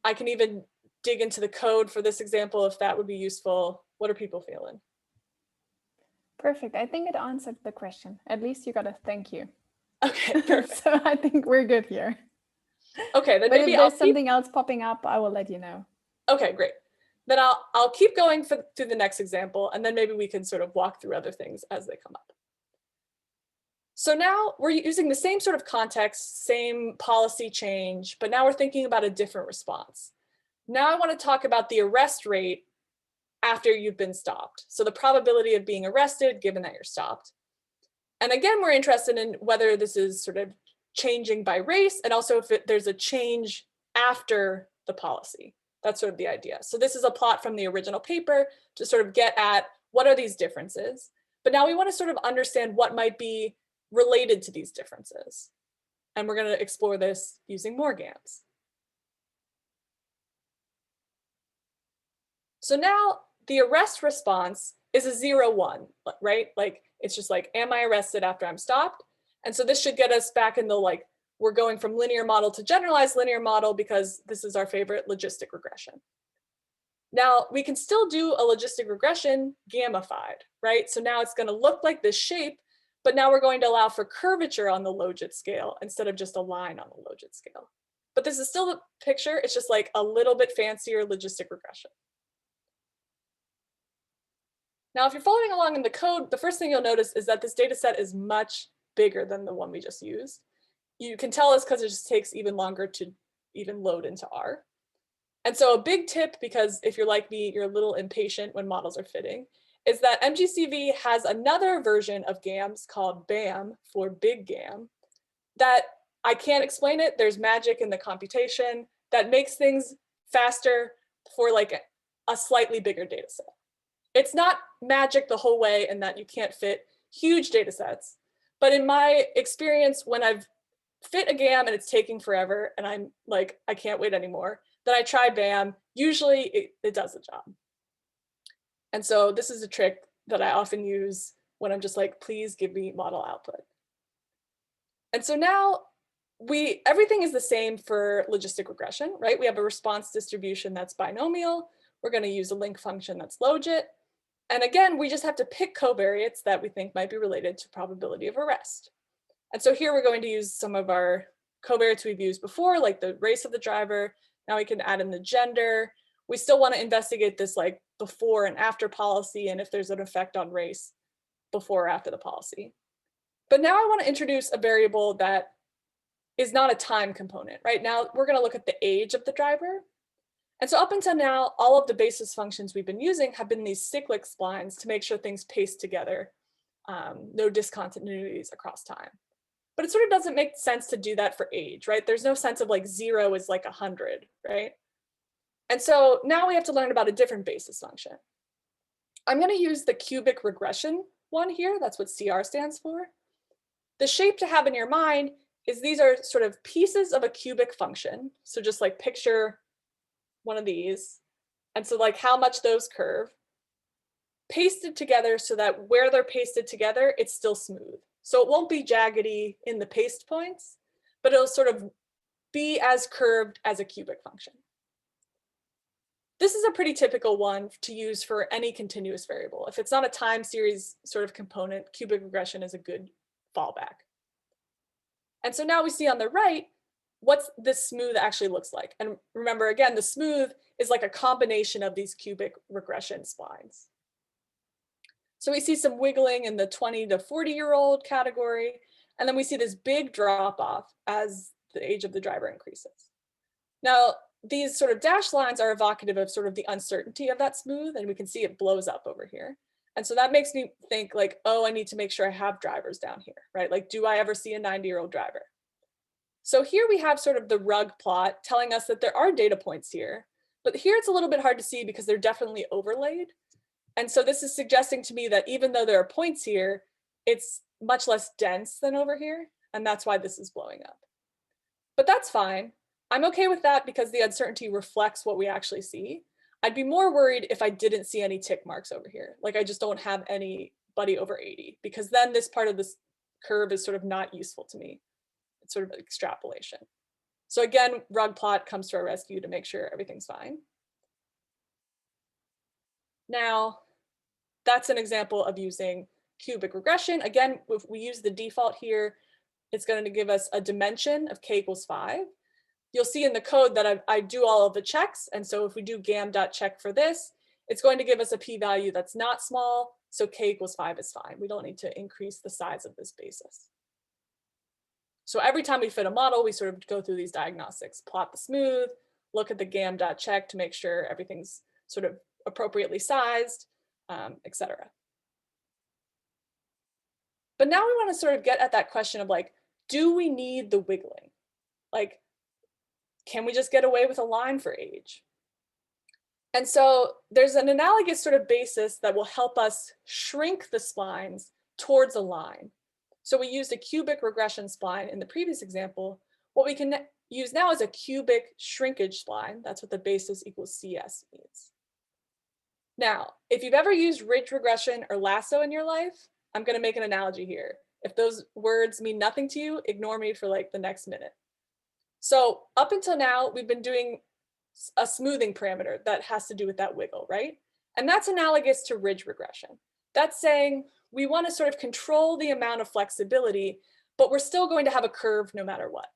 I can even dig into the code for this example if that would be useful? What are people feeling? Perfect. I think it answered the question. At least you got a thank you. Okay, perfect. So I think we're good here. Okay, then But maybe if there's something else popping up, I will let you know. Okay, great. Then I'll keep going through the next example, and then maybe we can sort of walk through other things as they come up. So now we're using the same sort of context, same policy change, but now we're thinking about a different response. Now I want to talk about the arrest rate after you've been stopped. So the probability of being arrested given that you're stopped. And again, we're interested in whether this is sort of changing by race, and also if there's a change after the policy. That's sort of the idea. So this is a plot from the original paper to sort of get at what are these differences. But now we want to sort of understand what might be related to these differences. And we're going to explore this using more GAMs. So now the arrest response is a 0-1, right? Like it's just like, am I arrested after I'm stopped? And so this should get us back in the like, we're going from linear model to generalized linear model because this is our favorite logistic regression. Now we can still do a logistic regression gamified, right? So now it's going to look like this shape, but now we're going to allow for curvature on the logit scale instead of just a line on the logit scale. But this is still the picture. It's just like a little bit fancier logistic regression. Now, if you're following along in the code, the first thing you'll notice is that this data set is much bigger than the one we just used. You can tell us because it just takes even longer to even load into R. And so a big tip, because if you're like me, you're a little impatient when models are fitting, is that MGCV has another version of GAMs called BAM, for big GAM, that I can't explain it. There's magic in the computation that makes things faster for like a slightly bigger data set. It's not magic the whole way in that you can't fit huge data sets. But in my experience, when I've fit a GAM and it's taking forever and I'm like, I can't wait anymore, then I try BAM. Usually it does the job. And so this is a trick that I often use when I'm just like, please give me model output. And so now everything is the same for logistic regression, right? We have a response distribution that's binomial. We're going to use a link function that's logit. And again, we just have to pick covariates that we think might be related to probability of arrest. And so here we're going to use some of our covariates we've used before, like the race of the driver. Now we can add in the gender. We still want to investigate this like before and after policy, and if there's an effect on race before or after the policy. But now I want to introduce a variable that is not a time component, right? Now we're going to look at the age of the driver. And so up until now, all of the basis functions we've been using have been these cyclic splines to make sure things paste together, no discontinuities across time. But it sort of doesn't make sense to do that for age, right? There's no sense of like 0 is like 100, right? And so now we have to learn about a different basis function. I'm going to use the cubic regression one here. That's what CR stands for. The shape to have in your mind is these are sort of pieces of a cubic function. So just like picture one of these. And so like how much those curve, pasted together so that where they're pasted together, it's still smooth. So it won't be jaggedy in the paste points, but it'll sort of be as curved as a cubic function. This is a pretty typical one to use for any continuous variable. If it's not a time series sort of component, cubic regression is a good fallback. And so now we see on the right what this smooth actually looks like. And remember, again, the smooth is like a combination of these cubic regression splines. So we see some wiggling in the 20 to 40-year-old category, and then we see this big drop off as the age of the driver increases. Now, these sort of dashed lines are evocative of sort of the uncertainty of that smooth, and we can see it blows up over here. And so that makes me think like, oh, I need to make sure I have drivers down here, right? Like, do I ever see a 90-year-old driver? So here we have sort of the rug plot telling us that there are data points here, but here it's a little bit hard to see because they're definitely overlaid. And so this is suggesting to me that even though there are points here, it's much less dense than over here. And that's why this is blowing up. But that's fine. I'm okay with that because the uncertainty reflects what we actually see. I'd be more worried if I didn't see any tick marks over here. Like I just don't have anybody over 80, because then this part of this curve is sort of not useful to me. It's sort of extrapolation. So again, rug plot comes to our rescue to make sure everything's fine. Now, that's an example of using cubic regression. Again, if we use the default here, it's going to give us a dimension of k equals 5. You'll see in the code that I do all of the checks. And so if we do gam.check for this, it's going to give us a p-value that's not small. So k equals 5 is fine. We don't need to increase the size of this basis. So every time we fit a model, we sort of go through these diagnostics, plot the smooth, look at the gam.check to make sure everything's sort of appropriately sized, etc. But now we want to sort of get at that question of like, do we need the wiggling? Like, can we just get away with a line for age? And so there's an analogous sort of basis that will help us shrink the splines towards a line. So we used a cubic regression spline in the previous example. What we can use now is a cubic shrinkage spline. That's what the basis equals CS means. Now, if you've ever used ridge regression or lasso in your life, I'm going to make an analogy here. If those words mean nothing to you, ignore me for like the next minute. So up until now, we've been doing a smoothing parameter that has to do with that wiggle, right? And that's analogous to ridge regression. That's saying we want to sort of control the amount of flexibility, but we're still going to have a curve no matter what.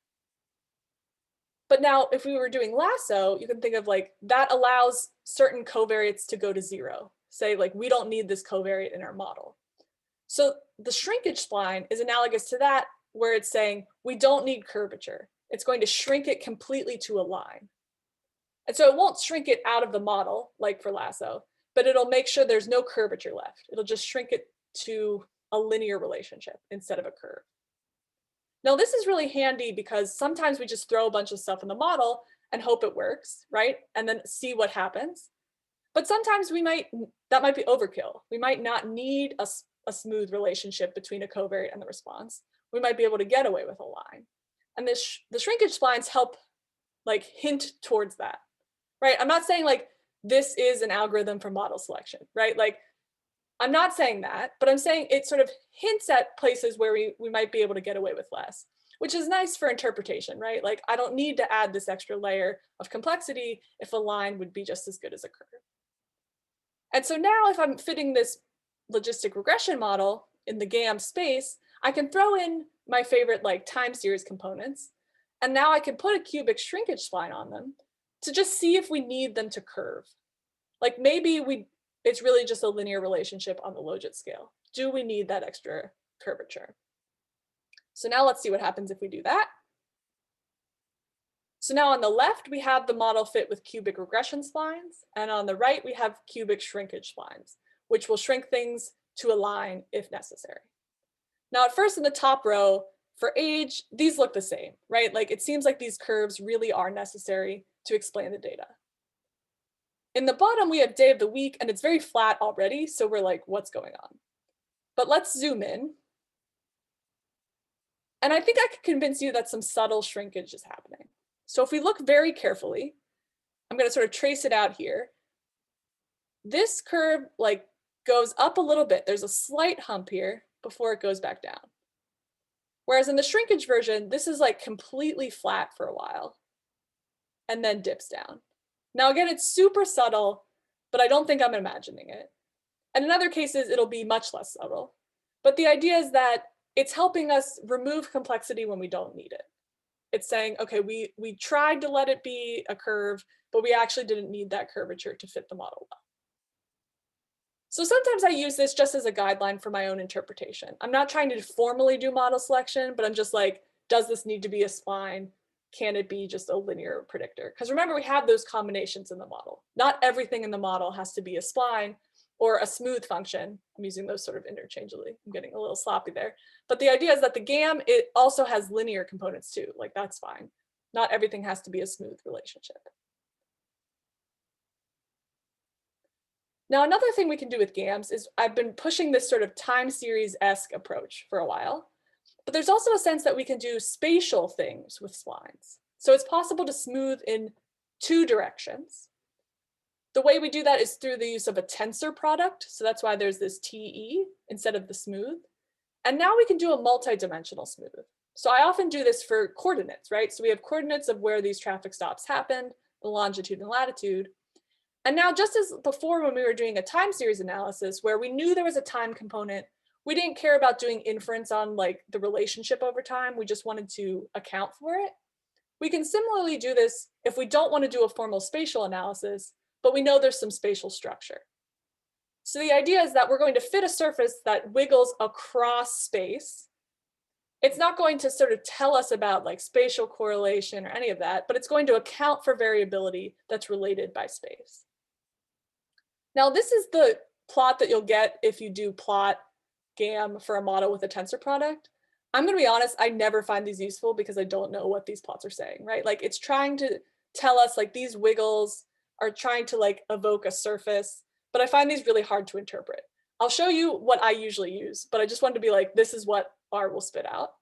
But now if we were doing lasso, you can think of like that allows certain covariates to go to 0. Say like we don't need this covariate in our model. So the shrinkage spline is analogous to that, where it's saying we don't need curvature. It's going to shrink it completely to a line. And so it won't shrink it out of the model like for lasso, but it'll make sure there's no curvature left. It'll just shrink it to a linear relationship instead of a curve. Now this is really handy because sometimes we just throw a bunch of stuff in the model and hope it works, right? And then see what happens. But sometimes that might be overkill. We might not need a smooth relationship between a covariate and the response. We might be able to get away with a line. And the shrinkage splines help like hint towards that, right? I'm not saying like this is an algorithm for model selection, right? Like I'm not saying that, but I'm saying it sort of hints at places where we might be able to get away with less, which is nice for interpretation, right? Like I don't need to add this extra layer of complexity if a line would be just as good as a curve. And so now if I'm fitting this logistic regression model in the GAM space, I can throw in my favorite like time series components. And now I can put a cubic shrinkage spline on them to just see if we need them to curve. Like maybe it's really just a linear relationship on the logit scale. Do we need that extra curvature? So now let's see what happens if we do that. So now on the left, we have the model fit with cubic regression splines. And on the right, we have cubic shrinkage splines, which will shrink things to a line if necessary. Now at first in the top row, for age, these look the same, right? Like it seems like these curves really are necessary to explain the data. In the bottom, we have day of the week, and it's very flat already, so we're like, what's going on? But let's zoom in. And I think I could convince you that some subtle shrinkage is happening. So if we look very carefully, I'm going to sort of trace it out here. This curve like goes up a little bit. There's a slight hump here before it goes back down. Whereas in the shrinkage version, this is like completely flat for a while and then dips down. Now again, it's super subtle, but I don't think I'm imagining it. And in other cases, it'll be much less subtle. But the idea is that it's helping us remove complexity when we don't need it. It's saying, okay, we tried to let it be a curve, but we actually didn't need that curvature to fit the model well. So sometimes I use this just as a guideline for my own interpretation. I'm not trying to formally do model selection, but I'm just like, does this need to be a spline? Can it be just a linear predictor? Because remember, we have those combinations in the model. Not everything in the model has to be a spline or a smooth function. I'm using those sort of interchangeably. I'm getting a little sloppy there. But the idea is that the GAM, it also has linear components too. Like that's fine. Not everything has to be a smooth relationship. Now, another thing we can do with GAMs is I've been pushing this sort of time series-esque approach for a while, but there's also a sense that we can do spatial things with splines. So it's possible to smooth in 2 directions. The way we do that is through the use of a tensor product. So that's why there's this TE instead of the smooth. And now we can do a multi-dimensional smooth. So I often do this for coordinates, right? So we have coordinates of where these traffic stops happened, the longitude and latitude. And now, just as before when we were doing a time series analysis where we knew there was a time component, we didn't care about doing inference on like the relationship over time. We just wanted to account for it. We can similarly do this if we don't want to do a formal spatial analysis, but we know there's some spatial structure. So the idea is that we're going to fit a surface that wiggles across space. It's not going to sort of tell us about like spatial correlation or any of that, but it's going to account for variability that's related by space. Now, this is the plot that you'll get if you do plot GAM for a model with a tensor product. I'm going to be honest, I never find these useful because I don't know what these plots are saying, right? Like it's trying to tell us like these wiggles are trying to like evoke a surface, but I find these really hard to interpret. I'll show you what I usually use, but I just wanted to be like, this is what R will spit out.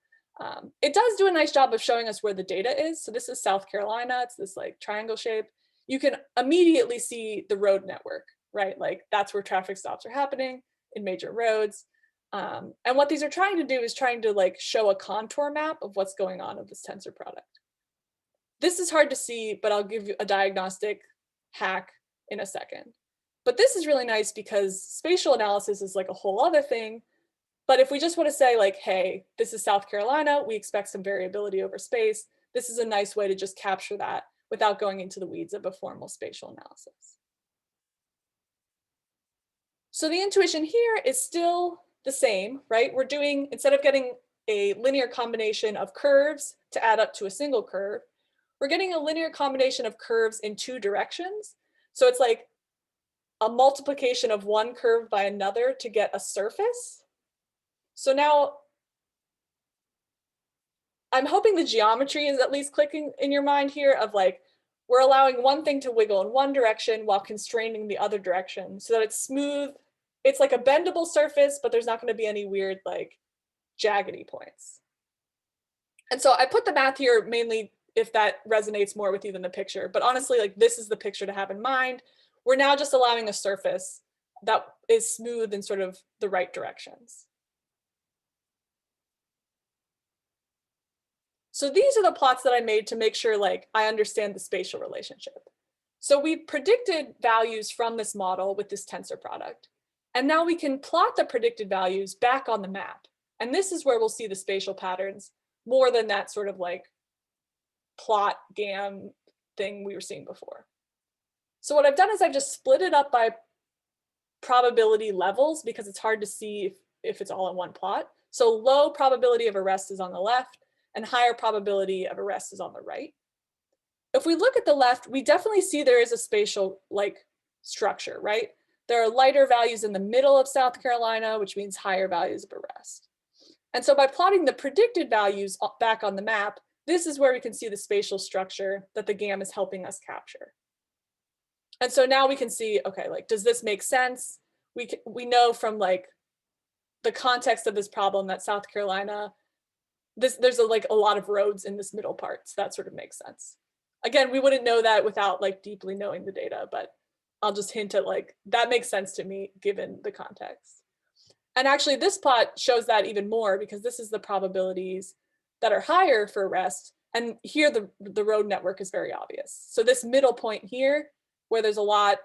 It does do a nice job of showing us where the data is. So this is South Carolina. It's this like triangle shape. You can immediately see the road network, right? Like that's where traffic stops are happening in major roads. And what these are trying to do is trying to like show a contour map of what's going on of this tensor product. This is hard to see, but I'll give you a diagnostic hack in a second. But this is really nice because spatial analysis is like a whole other thing. But if we just want to say like, hey, this is South Carolina, we expect some variability over space, this is a nice way to just capture that without going into the weeds of a formal spatial analysis. So the intuition here is still the same, right? We're doing, instead of getting a linear combination of curves to add up to a single curve, we're getting a linear combination of curves in 2 directions. So it's like a multiplication of one curve by another to get a surface. So now I'm hoping the geometry is at least clicking in your mind here of like, we're allowing one thing to wiggle in one direction while constraining the other direction so that it's smooth. It's like a bendable surface, but there's not going to be any weird like jaggedy points. And so I put the math here mainly if that resonates more with you than the picture, but honestly, like this is the picture to have in mind. We're now just allowing a surface that is smooth in sort of the right directions. So these are the plots that I made to make sure like I understand the spatial relationship. So we predicted values from this model with this tensor product. And now we can plot the predicted values back on the map. And this is where we'll see the spatial patterns more than that sort of like plot GAM thing we were seeing before. So what I've done is I've just split it up by probability levels because it's hard to see if it's all in one plot. So low probability of arrest is on the left and higher probability of arrest is on the right. If we look at the left, we definitely see there is a spatial like structure, right? There are lighter values in the middle of South Carolina, which means higher values of arrest. And so by plotting the predicted values back on the map, this is where we can see the spatial structure that the GAM is helping us capture. And so now we can see, okay, like, does this make sense? We know from like the context of this problem that South Carolina, there's a lot of roads in this middle part, so that sort of makes sense. Again, we wouldn't know that without like deeply knowing the data, but I'll just hint at like, that makes sense to me given the context. And actually this plot shows that even more because this is the probabilities that are higher for arrest. And here the road network is very obvious. So this middle point here, where there's a lot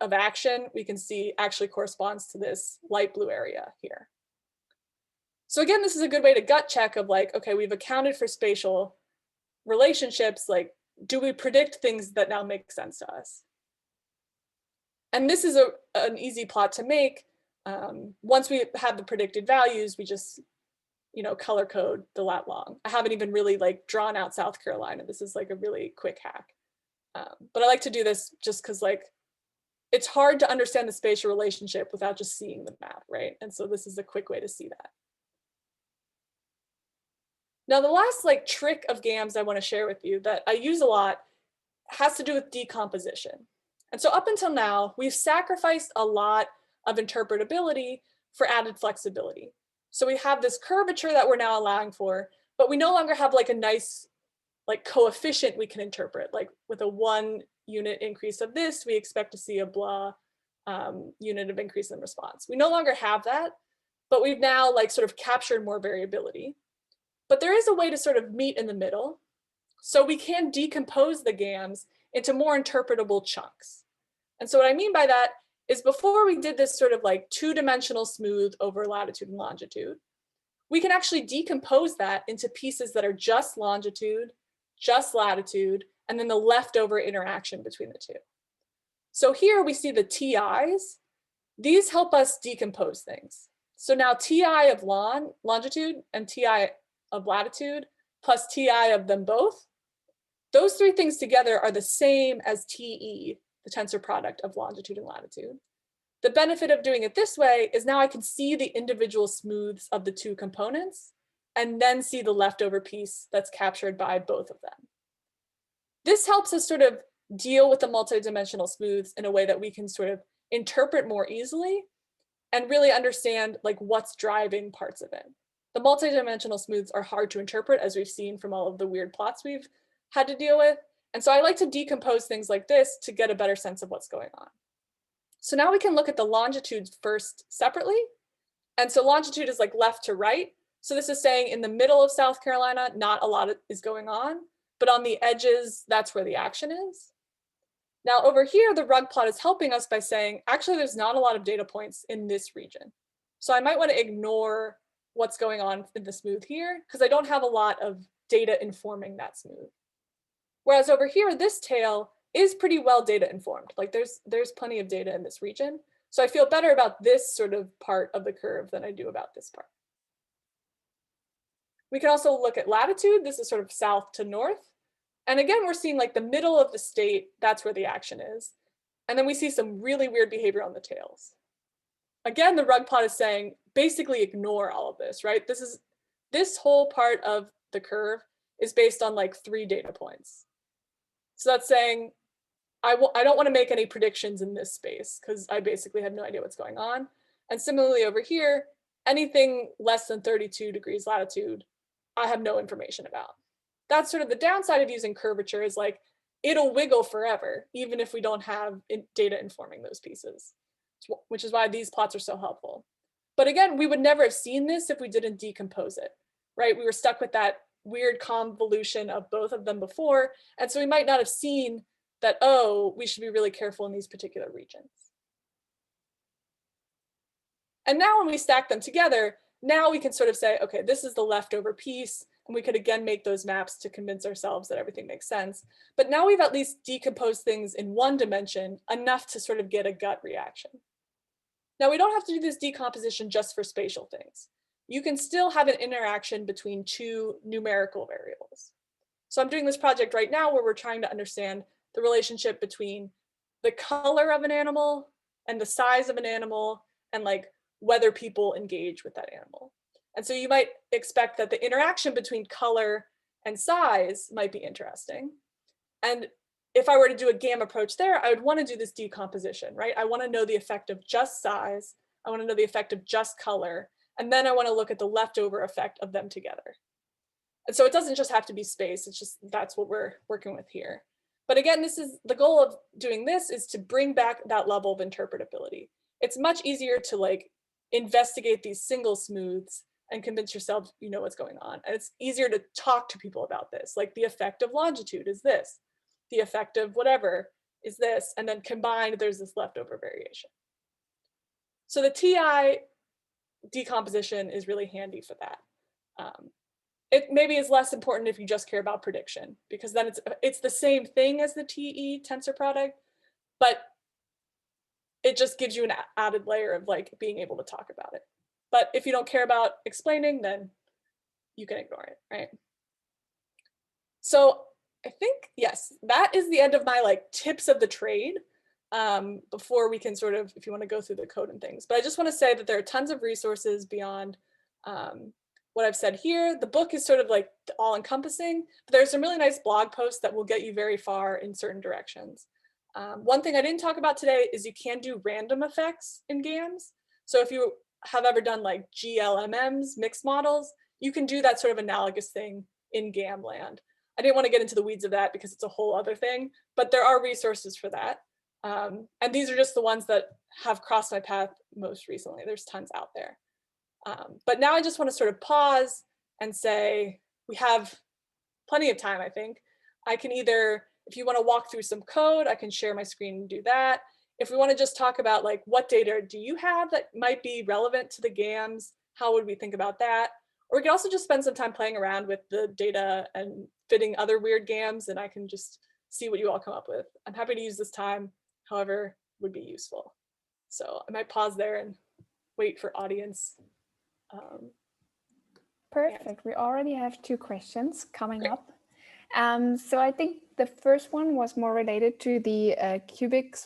of action, we can see actually corresponds to this light blue area here. So again, this is a good way to gut check of like, okay, we've accounted for spatial relationships, like, do we predict things that now make sense to us? And this is an easy plot to make. Once we have the predicted values, we just, color code the lat long. I haven't even really like drawn out South Carolina. This is like a really quick hack. But I like to do this just because like, it's hard to understand the spatial relationship without just seeing the map, right? And so this is a quick way to see that. Now, the last like trick of GAMs I want to share with you that I use a lot has to do with decomposition. And so up until now, we've sacrificed a lot of interpretability for added flexibility. So we have this curvature that we're now allowing for, but we no longer have like a nice like coefficient we can interpret, like with a 1 unit increase of this, we expect to see a blah unit of increase in response. We no longer have that, but we've now like sort of captured more variability. But there is a way to sort of meet in the middle. So we can decompose the GAMs into more interpretable chunks. And so what I mean by that is before we did this sort of like 2-dimensional smooth over latitude and longitude, we can actually decompose that into pieces that are just longitude, just latitude, and then the leftover interaction between the two. So here we see the TIs. These help us decompose things. So now TI of longitude and TI of latitude plus TI of them both, those 3 things together are the same as TE, the tensor product of longitude and latitude. The benefit of doing it this way is now I can see the individual smooths of the 2 components and then see the leftover piece that's captured by both of them. This helps us sort of deal with the multidimensional smooths in a way that we can sort of interpret more easily and really understand like what's driving parts of it. The multidimensional smooths are hard to interpret, as we've seen from all of the weird plots we've had to deal with. And so I like to decompose things like this to get a better sense of what's going on. So now we can look at the longitudes first separately. And so longitude is like left to right. So this is saying in the middle of South Carolina, not a lot is going on, but on the edges, that's where the action is. Now over here, the rug plot is helping us by saying, actually, there's not a lot of data points in this region. So I might want to ignore what's going on in the smooth here because I don't have a lot of data informing that smooth. Whereas over here, this tail is pretty well data informed. Like there's plenty of data in this region. So I feel better about this sort of part of the curve than I do about this part. We can also look at latitude. This is sort of south to north. And again, we're seeing like the middle of the state, that's where the action is. And then we see some really weird behavior on the tails. Again, the rug plot is saying, basically ignore all of this, right? This whole part of the curve is based on like 3 data points. So that's saying, I don't want to make any predictions in this space because I basically have no idea what's going on. And similarly over here, anything less than 32 degrees latitude, I have no information about. That's sort of the downside of using curvature is like, it'll wiggle forever, even if we don't have data informing those pieces, which is why these plots are so helpful. But again, we would never have seen this if we didn't decompose it, right? We were stuck with that weird convolution of both of them before. And so we might not have seen that, oh, we should be really careful in these particular regions. And now when we stack them together, now we can sort of say, okay, this is the leftover piece. And we could again make those maps to convince ourselves that everything makes sense. But now we've at least decomposed things in 1 dimension enough to sort of get a gut reaction. Now we don't have to do this decomposition just for spatial things. You can still have an interaction between 2 numerical variables. So I'm doing this project right now where we're trying to understand the relationship between the color of an animal and the size of an animal and like whether people engage with that animal. And so you might expect that the interaction between color and size might be interesting. And if I were to do a GAM approach there, I would want to do this decomposition, right? I want to know the effect of just size. I want to know the effect of just color. And then I want to look at the leftover effect of them together. And so it doesn't just have to be space. It's just that's what we're working with here. But again, this is the goal of doing this is to bring back that level of interpretability. It's much easier to like investigate these single smooths and convince yourself you know what's going on. And it's easier to talk to people about this, like the effect of longitude is this, the effect of whatever is this, and then combined there's this leftover variation. So the TI decomposition is really handy for that. It maybe is less important if you just care about prediction, because then it's the same thing as the TE tensor product, but it just gives you an added layer of like being able to talk about it. But if you don't care about explaining, then you can ignore it, right? So I think, yes, that is the end of my like tips of the trade before we can sort of, if you want to go through the code and things. But I just want to say that there are tons of resources beyond what I've said here. The book is sort of like all encompassing, but there's some really nice blog posts that will get you very far in certain directions. One thing I didn't talk about today is you can do random effects in GAMs. So if you have ever done like GLMMs, mixed models, you can do that sort of analogous thing in GAM land. I didn't want to get into the weeds of that because it's a whole other thing, but there are resources for that. And these are just the ones that have crossed my path most recently. There's tons out there. But now I just want to sort of pause and say, we have plenty of time, I think. I can either, if you want to walk through some code, I can share my screen and do that. If we want to just talk about like, what data do you have that might be relevant to the GAMs? How would we think about that? Or we can also just spend some time playing around with the data and fitting other weird GAMs, and I can just see what you all come up with. I'm happy to use this time, however would be useful. So I might pause there and wait for audience. Perfect. We already have 2 questions coming Great. up. So I think the first one was more related to the cubic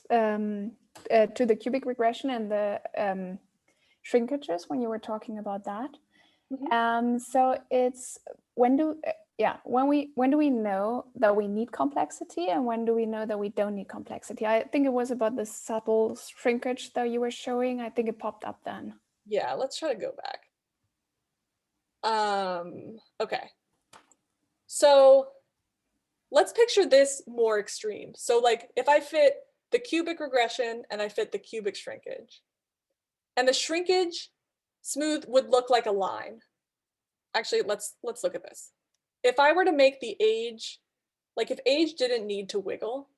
regression and the shrinkages when you were talking about that. So it's when do we know that we need complexity, and when do we know that we don't need complexity? I think it was about the subtle shrinkage that you were showing. I think it popped up then. Yeah, let's try to go back. Okay. So let's picture this more extreme. So like if I fit the cubic regression and I fit the cubic shrinkage, and the shrinkage smooth would look like a line. Actually, let's look at this. If I were to make the age, like if age didn't need to wiggle,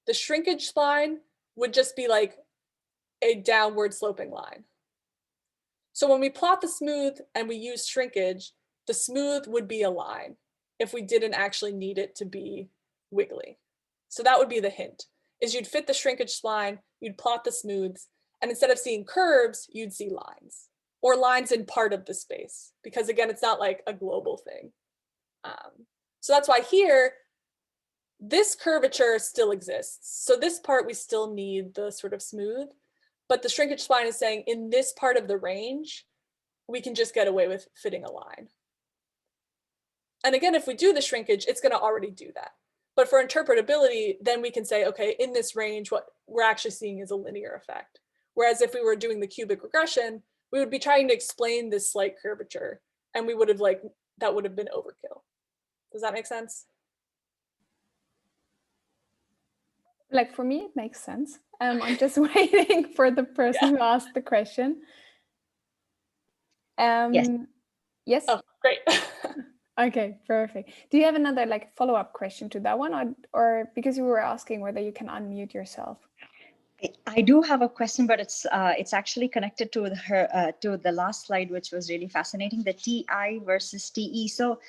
the shrinkage spline would just be like a downward sloping line. So when we plot the smooth and we use shrinkage, the smooth would be a line if we didn't actually need it to be wiggly. So that would be the hint, is you'd fit the shrinkage spline, you'd plot the smooths, and instead of seeing curves, you'd see lines, or lines in part of the space, because again, it's not like a global thing. So that's why here, this curvature still exists. So this part, we still need the sort of smooth, but the shrinkage spline is saying in this part of the range, we can just get away with fitting a line. And again, if we do the shrinkage, it's going to already do that. But for interpretability, then we can say, okay, in this range, what we're actually seeing is a linear effect. Whereas if we were doing the cubic regression, we would be trying to explain this slight curvature, and we would have that would have been overkill. Does that make sense? Like for me, it makes sense. I'm just waiting for the person who asked the question. Yes. Oh, great. Okay, perfect. Do you have another like follow-up question to that one, or because you were asking whether you can unmute yourself? I do have a question, but it's actually connected to to the last slide, which was really fascinating, the TI versus TE. So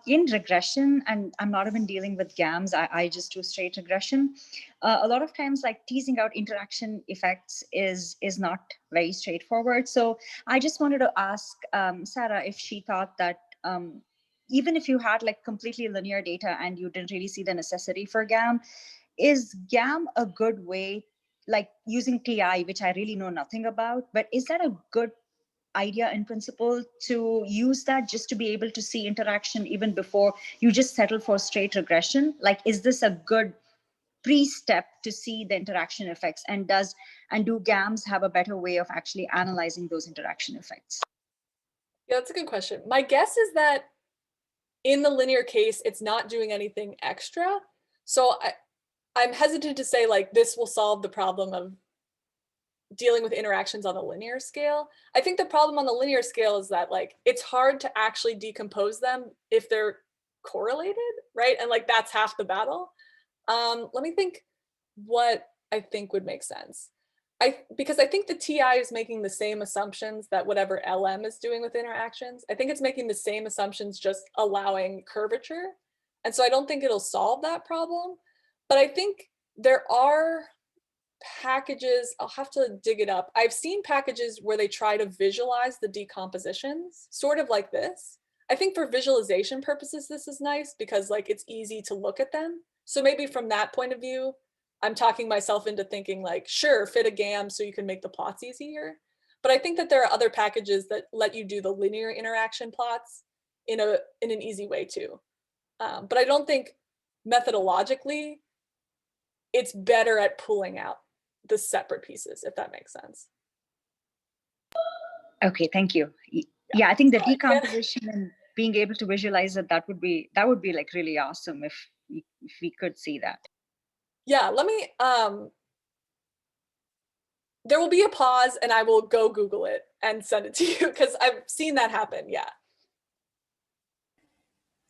in regression, and I'm not even dealing with GAMs, I just do straight regression. A lot of times, like teasing out interaction effects is not very straightforward. So I just wanted to ask Sara if she thought that even if you had like completely linear data and you didn't really see the necessity for GAM, is GAM a good way, like using TI, which I really know nothing about, but is that a good idea in principle to use that just to be able to see interaction even before you just settle for straight regression? Like, is this a good pre-step to see the interaction effects, and do GAMs have a better way of actually analyzing those interaction effects? Yeah, that's a good question. My guess is that in the linear case, it's not doing anything extra. So I'm hesitant to say like this will solve the problem of dealing with interactions on the linear scale. I think the problem on the linear scale is that like it's hard to actually decompose them if they're correlated, right? And like that's half the battle. Let me think what I think would make sense. Because I think the TI is making the same assumptions that whatever LM is doing with interactions. I think it's making the same assumptions, just allowing curvature. And so I don't think it'll solve that problem. But I think there are packages, I'll have to dig it up. I've seen packages where they try to visualize the decompositions, sort of like this. I think for visualization purposes, this is nice because like it's easy to look at them. So maybe from that point of view, I'm talking myself into thinking like, sure, fit a GAM so you can make the plots easier. But I think that there are other packages that let you do the linear interaction plots in an easy way too. But I don't think methodologically it's better at pulling out the separate pieces, if that makes sense. Okay, thank you. Yeah, I think the So decomposition and being able to visualize it, that would be like really awesome if we could see that. Yeah, let me, there will be a pause and I will go Google it and send it to you because I've seen that happen. Yeah.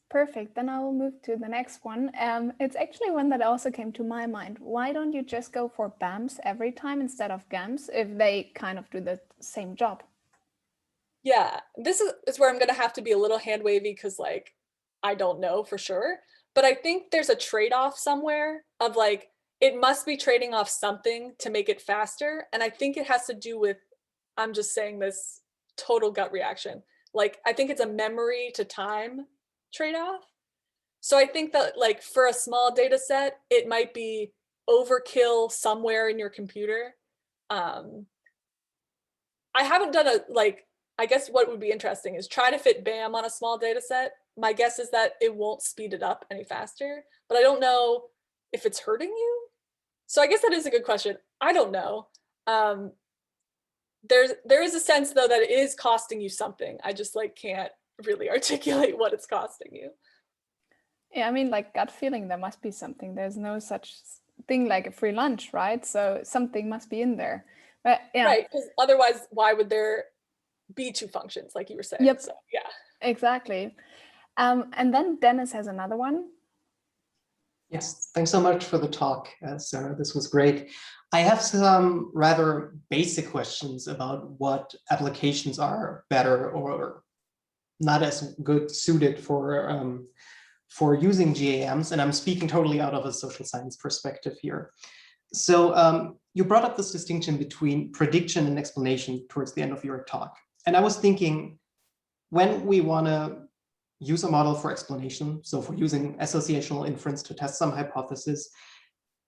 Perfect. Then I will move to the next one. It's actually one that also came to my mind. Why don't you just go for BAMs every time instead of GAMs if they kind of do the same job? Yeah, this is where I'm going to have to be a little hand wavy because like, I don't know for sure, but I think there's a trade-off somewhere of like, it must be trading off something to make it faster. And I think it has to do with, I'm just saying this total gut reaction. Like, I think it's a memory to time trade-off. So I think that like for a small data set, it might be overkill somewhere in your computer. I haven't done I guess what would be interesting is try to fit BAM on a small data set. My guess is that it won't speed it up any faster, but I don't know if it's hurting you. So I guess that is a good question. I don't know. There is a sense though that it is costing you something. I just like can't really articulate what it's costing you. Yeah, I mean, like gut feeling, there must be something. There's no such thing like a free lunch, right? So something must be in there. But yeah. Right, because otherwise, why would there be two functions, like you were saying? Yep. So, yeah. Exactly. And then Dennis has another one. Yes, thanks so much for the talk, Sarah. This was great. I have some rather basic questions about what applications are better or not as good suited for using GAMs, and I'm speaking totally out of a social science perspective here. So you brought up this distinction between prediction and explanation towards the end of your talk. And I was thinking, when we want to use a model for explanation, so for using associational inference to test some hypothesis,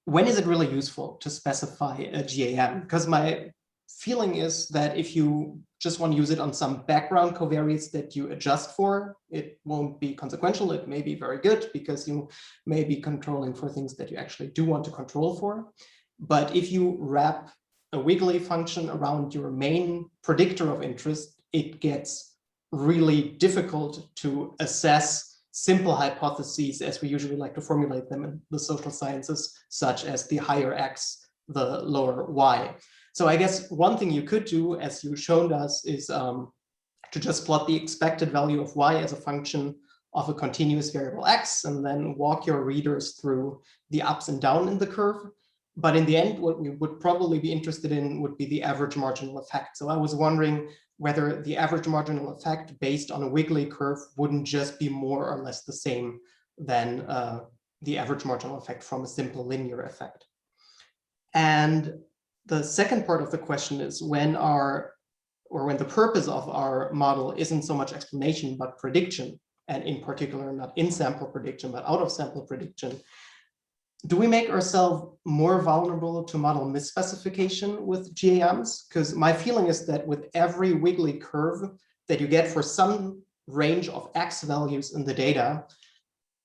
when is it really useful to specify a GAM? Because my feeling is that if you just want to use it on some background covariates that you adjust for, it won't be consequential. It may be very good because you may be controlling for things that you actually do want to control for. But if you wrap a wiggly function around your main predictor of interest, it gets really difficult to assess simple hypotheses as we usually like to formulate them in the social sciences, such as the higher X, the lower Y. So I guess one thing you could do, as you showed us, is to just plot the expected value of Y as a function of a continuous variable X, and then walk your readers through the ups and downs in the curve. But in the end, what we would probably be interested in would be the average marginal effect. So I was wondering whether the average marginal effect based on a wiggly curve wouldn't just be more or less the same than the average marginal effect from a simple linear effect. And the second part of the question is when the purpose of our model isn't so much explanation, but prediction, and in particular, not in-sample prediction, but out-of-sample prediction, do we make ourselves more vulnerable to model misspecification with GAMs? Because my feeling is that with every wiggly curve that you get for some range of X values in the data,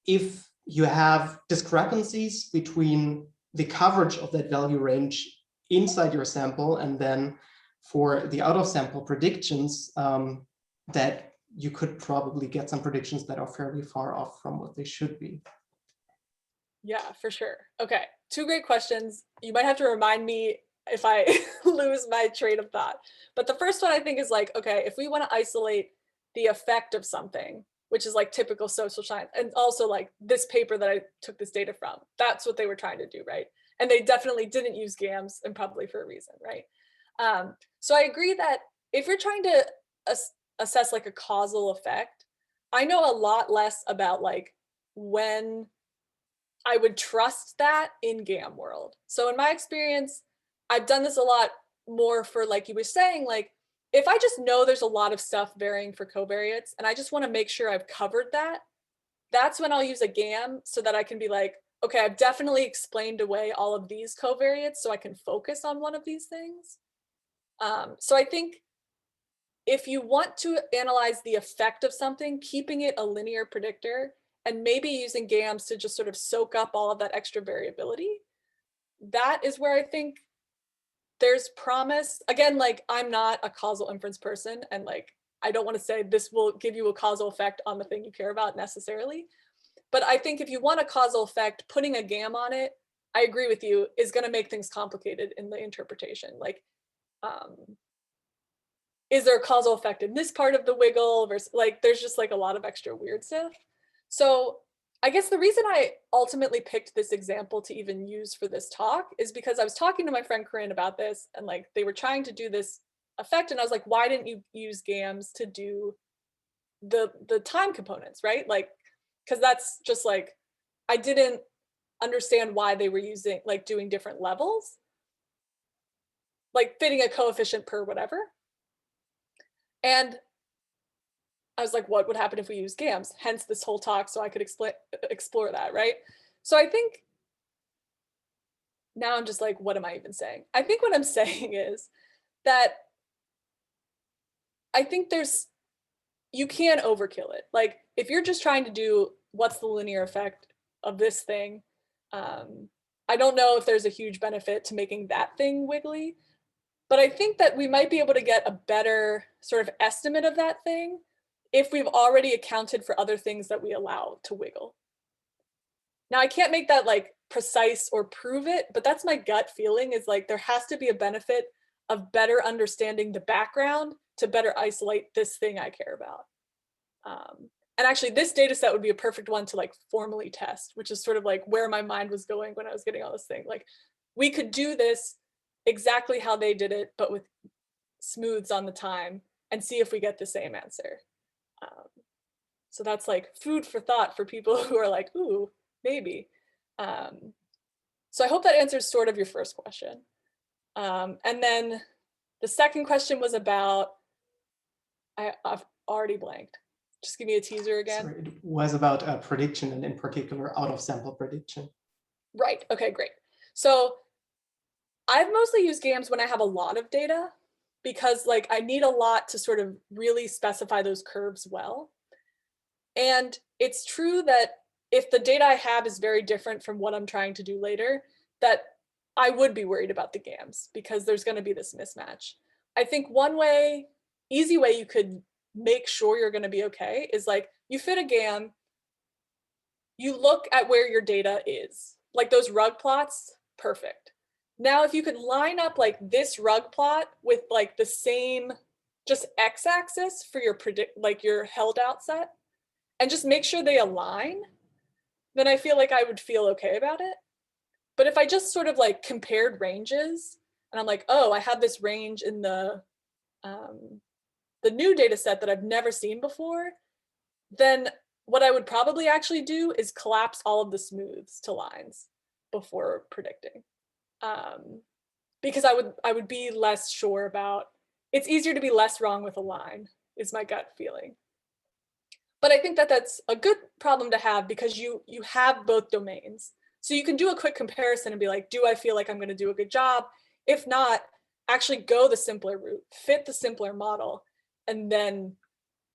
if you have discrepancies between the coverage of that value range inside your sample and then for the out-of-sample predictions, that you could probably get some predictions that are fairly far off from what they should be. Yeah, for sure. Okay, two great questions. You might have to remind me if I lose my train of thought. But the first one I think is like, okay, if we want to isolate the effect of something, which is like typical social science, and also like this paper that I took this data from, that's what they were trying to do, right? And they definitely didn't use GAMs, and probably for a reason, right? So I agree that if you're trying to assess like a causal effect, I know a lot less about like when I would trust that in GAM world. So in my experience, I've done this a lot more for, like you were saying, like if I just know there's a lot of stuff varying for covariates and I just want to make sure I've covered that, that's when I'll use a GAM so that I can be like, okay, I've definitely explained away all of these covariates so I can focus on one of these things. So I think if you want to analyze the effect of something, keeping it a linear predictor and maybe using GAMs to just sort of soak up all of that extra variability that is where I think there's promise. Again, like I'm not a causal inference person, and like I don't want to say this will give you a causal effect on the thing you care about necessarily. But I think if you want a causal effect, putting a GAM on it, I agree with you, is going to make things complicated in the interpretation. Like, is there a causal effect in this part of the wiggle versus like, there's just like a lot of extra weird stuff. So I guess the reason I ultimately picked this example to even use for this talk is because I was talking to my friend Corinne about this, and like they were trying to do this effect, and I was like, why didn't you use GAMs to do the time components, right? Like, because that's just like, I didn't understand why they were using like doing different levels, like fitting a coefficient per whatever. And I was like, what would happen if we use GAMs? Hence this whole talk, so I could explore that, right? So I think now I'm just like, what am I even saying? I think what I'm saying is that I think you can overkill it. Like if you're just trying to do what's the linear effect of this thing, I don't know if there's a huge benefit to making that thing wiggly, but I think that we might be able to get a better sort of estimate of that thing if we've already accounted for other things that we allow to wiggle. Now I can't make that like precise or prove it, but that's my gut feeling, is like there has to be a benefit of better understanding the background to better isolate this thing I care about. And actually this data set would be a perfect one to like formally test, which is sort of like where my mind was going when I was getting all this thing. Like we could do this exactly how they did it, but with smooths on the time, and see if we get the same answer. So that's like food for thought for people who are like, ooh, maybe. So I hope that answers sort of your first question. And then the second question was about, I've already blanked. Just give me a teaser again. Sorry, it was about prediction, and in particular out of sample prediction. Right, okay, great. So I've mostly used GAMs when I have a lot of data, because like I need a lot to sort of really specify those curves well. And it's true that if the data I have is very different from what I'm trying to do later, that I would be worried about the GAMs, because there's going to be this mismatch. I think one way, easy way you could make sure you're going to be okay is like you fit a GAM, you look at where your data is, like those rug plots, perfect. Now, if you could line up like this rug plot with like the same just x-axis for your your held out set, and just make sure they align, then I feel like I would feel okay about it. But if I just sort of like compared ranges, and I'm like, oh, I have this range in the new data set that I've never seen before, then what I would probably actually do is collapse all of the smooths to lines before predicting. Because I would be less sure about, it's easier to be less wrong with a line, is my gut feeling. But I think that that's a good problem to have, because you have both domains. So you can do a quick comparison and be like, do I feel like I'm going to do a good job? If not, actually go the simpler route, fit the simpler model, and then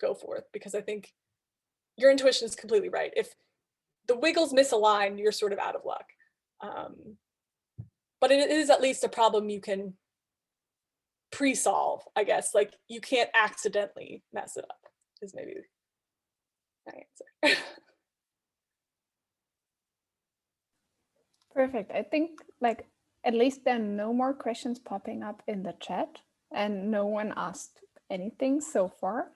go forth. Because I think your intuition is completely right. If the wiggles misalign, you're sort of out of luck. But it is at least a problem you can pre-solve, I guess. Like you can't accidentally mess it up, is maybe my answer. Perfect. I think like at least there are no more questions popping up in the chat, and no one asked anything so far.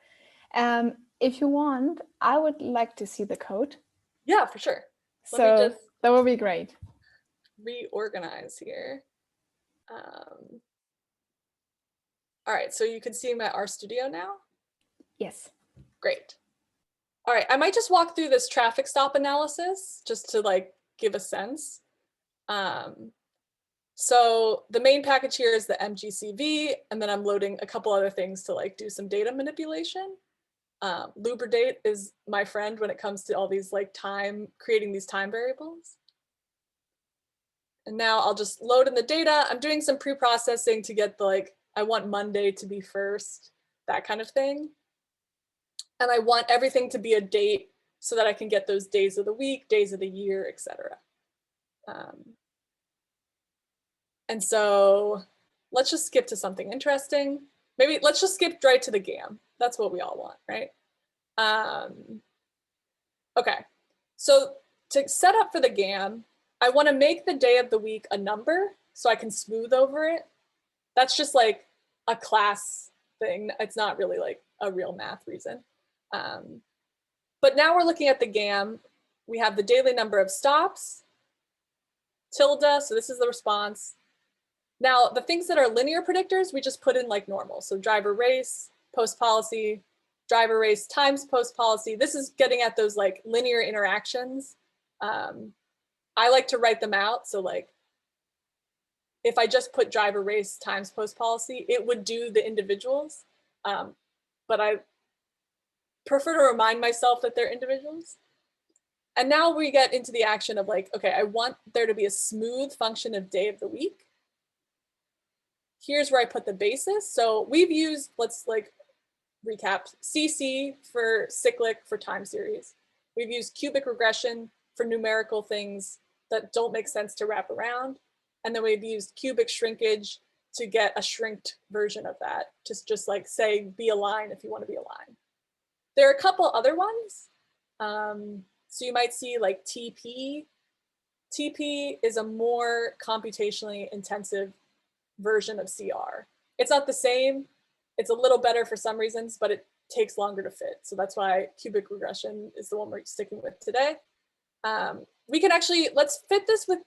If you want, I would like to see the code. Yeah, for sure. So that would be great. Reorganize here. All right, so you can see my RStudio now? Yes. Great. All right, I might just walk through this traffic stop analysis just to like give a sense. So the main package here is the MGCV, and then I'm loading a couple other things to like do some data manipulation. Lubridate is my friend when it comes to all these like creating these time variables. And now I'll just load in the data. I'm doing some pre-processing to get the like, I want Monday to be first, that kind of thing. And I want everything to be a date so that I can get those days of the week, days of the year, etc. And so let's just skip to something interesting. Maybe let's just skip right to the GAM. That's what we all want, right? Okay, so to set up for the GAM, I want to make the day of the week a number so I can smooth over it. That's just like a class thing. It's not really like a real math reason. But now we're looking at the GAM. We have the daily number of stops, tilde, so this is the response. Now, the things that are linear predictors, we just put in like normal. So driver race, post policy, driver race times post policy. This is getting at those like linear interactions. I like to write them out. So like, if I just put driver race times post policy, it would do the individuals. But I prefer to remind myself that they're individuals. And now we get into the action of like, okay, I want there to be a smooth function of day of the week. Here's where I put the basis. So we've used, let's like recap, CC for cyclic for time series. We've used cubic regression for numerical things that don't make sense to wrap around. And then we've used cubic shrinkage to get a shrinked version of that. Just like say, be a line if you want to be a line. There are a couple other ones. So you might see like TP. TP is a more computationally intensive version of CR. It's not the same. It's a little better for some reasons, but it takes longer to fit. So that's why cubic regression is the one we're sticking with today. We can actually, let's fit this with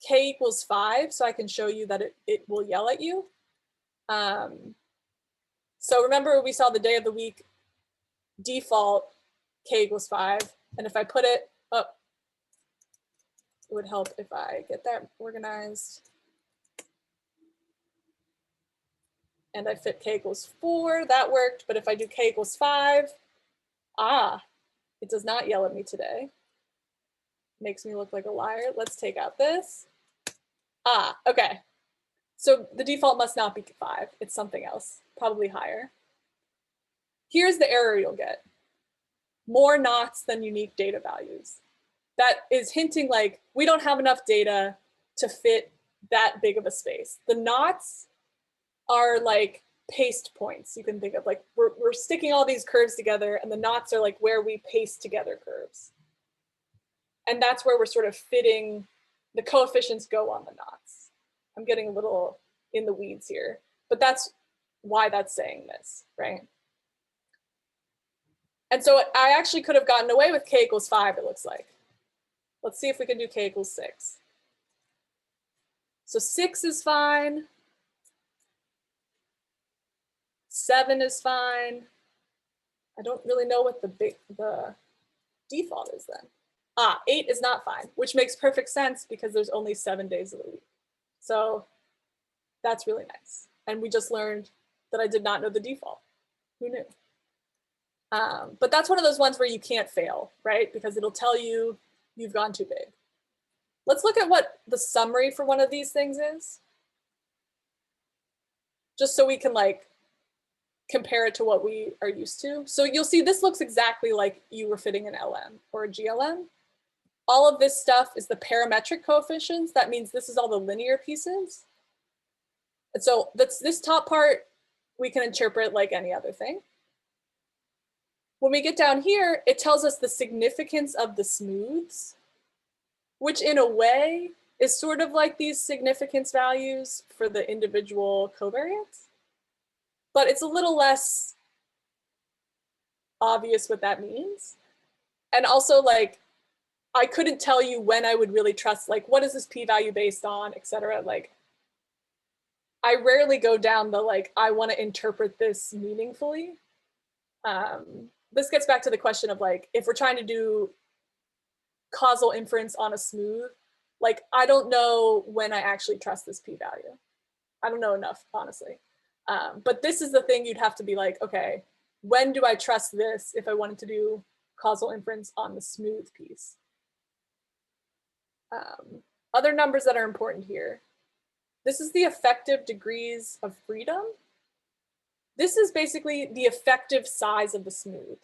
k equals 5 so I can show you that it will yell at you. So remember we saw the day of the week default k equals 5. And if I put it up, it would help if I get that organized. And I fit k equals 4, that worked. But if I do k equals 5, it does not yell at me today. Makes me look like a liar. Let's take out this. Okay. So the default must not be 5. It's something else, probably higher. Here's the error you'll get. More knots than unique data values. That is hinting like we don't have enough data to fit that big of a space. The knots are like paste points you can think of. Like we're sticking all these curves together and the knots are like where we paste together curves. And that's where we're sort of fitting, the coefficients go on the knots. I'm getting a little in the weeds here, but that's why that's saying this, right? And so I actually could have gotten away with k equals 5, it looks like. Let's see if we can do k equals 6. So 6 is fine. 7 is fine. I don't really know what the default is then. 8 is not fine, which makes perfect sense because there's only 7 days of the week. So that's really nice. And we just learned that I did not know the default. Who knew? But that's one of those ones where you can't fail, right? Because it'll tell you you've gone too big. Let's look at what the summary for one of these things is. Just so we can like compare it to what we are used to. So you'll see this looks exactly like you were fitting an LM or a GLM. All of this stuff is the parametric coefficients. That means this is all the linear pieces. And so this top part, we can interpret like any other thing. When we get down here, it tells us the significance of the smooths, which in a way is sort of like these significance values for the individual covariates. But it's a little less obvious what that means. And also like, I couldn't tell you when I would really trust, like, what is this p-value based on, et cetera. Like, I rarely go down the, like, I want to interpret this meaningfully. This gets back to the question of like, if we're trying to do causal inference on a smooth, like, I don't know when I actually trust this p-value. I don't know enough, honestly. But this is the thing you'd have to be like, okay, when do I trust this if I wanted to do causal inference on the smooth piece? Other numbers that are important here. This is the effective degrees of freedom. This is basically the effective size of the smooth.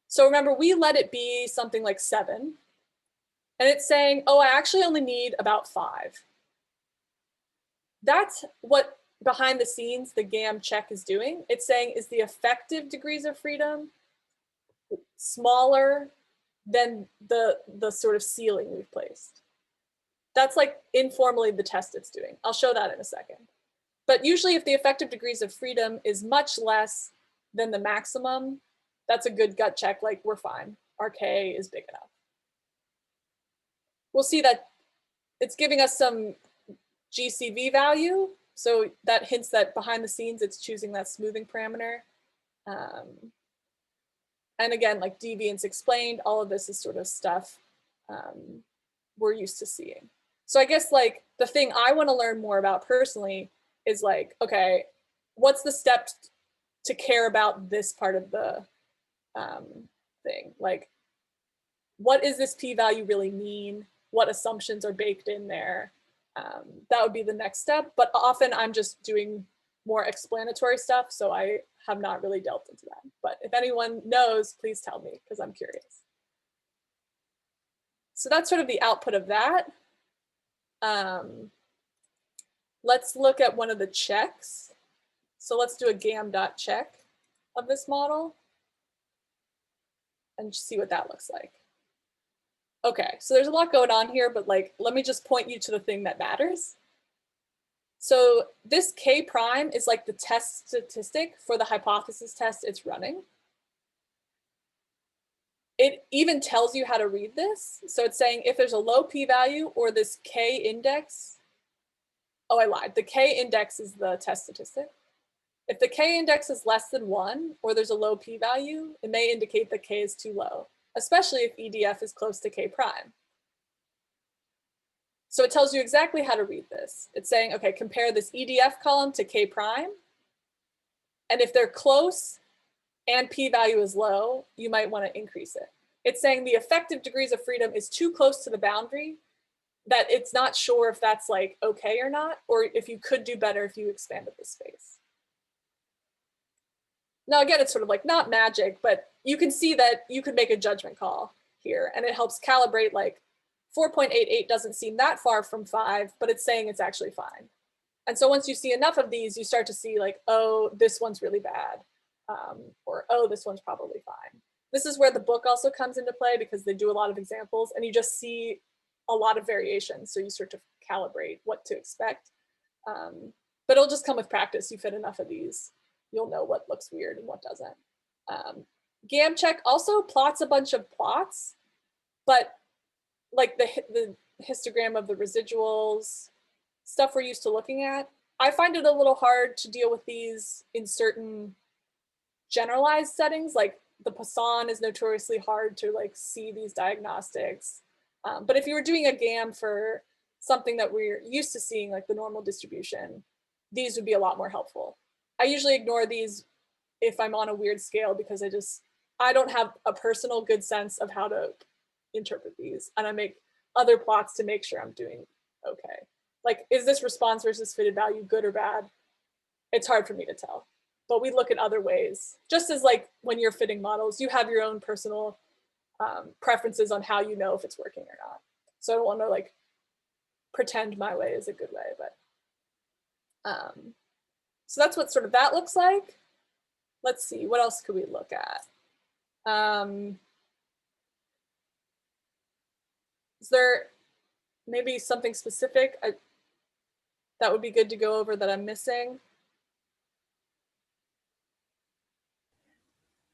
So remember, we let it be something like 7. And it's saying, oh, I actually only need about 5. that's what behind the scenes the GAM check is doing. It's saying, is the effective degrees of freedom smaller than the sort of ceiling we've placed? That's like informally the test it's doing. I'll show that in a second. But usually if the effective degrees of freedom is much less than the maximum, that's a good gut check, like we're fine. Our K is big enough. We'll see that it's giving us some GCV value. So that hints that behind the scenes, it's choosing that smoothing parameter. And again, like deviance explained, all of this is sort of stuff we're used to seeing. So I guess like the thing I want to learn more about personally is like, okay, what's the step to care about this part of the thing? Like, what does this p-value really mean? What assumptions are baked in there? That would be the next step. But often I'm just doing more explanatory stuff, so I have not really delved into that. But if anyone knows, please tell me, because I'm curious. So that's sort of the output of that. Let's look at one of the checks. So let's do a gam.check of this model and see what that looks like. Okay, so there's a lot going on here, but like, let me just point you to the thing that matters. So this K prime is like the test statistic for the hypothesis test it's running. It even tells you how to read this. So it's saying if there's a low p-value or this K index, oh, I lied. The K index is the test statistic. If the K index is less than 1 or there's a low p-value, it may indicate that K is too low, especially if EDF is close to K prime. So it tells you exactly how to read this. It's saying, okay, compare this EDF column to K prime. And if they're close and p-value is low, you might want to increase it. It's saying the effective degrees of freedom is too close to the boundary that it's not sure if that's like okay or not, or if you could do better if you expanded the space. Now, again, it's sort of like not magic, but you can see that you could make a judgment call here, and it helps calibrate. Like 4.88 doesn't seem that far from 5, but it's saying it's actually fine. And so once you see enough of these, you start to see like, oh, this one's really bad, or oh, this one's probably fine. This is where the book also comes into play because they do a lot of examples and you just see a lot of variation. So you start to calibrate what to expect. But it'll just come with practice. You fit enough of these, you'll know what looks weird and what doesn't. GAM check also plots a bunch of plots, but like the histogram of the residuals, stuff we're used to looking at, I find it a little hard to deal with these in certain generalized settings. Like the Poisson is notoriously hard to like see these diagnostics. But if you were doing a GAM for something that we're used to seeing, like the normal distribution, these would be a lot more helpful. I usually ignore these if I'm on a weird scale because I don't have a personal good sense of how to interpret these. And I make other plots to make sure I'm doing okay. Like, is this response versus fitted value good or bad? It's hard for me to tell. But we look at other ways. Just as like when you're fitting models, you have your own personal preferences on how you know if it's working or not. So I don't want to like pretend my way is a good way, but so that's what sort of that looks like. Let's see, what else could we look at? Is there maybe something specific that would be good to go over that I'm missing?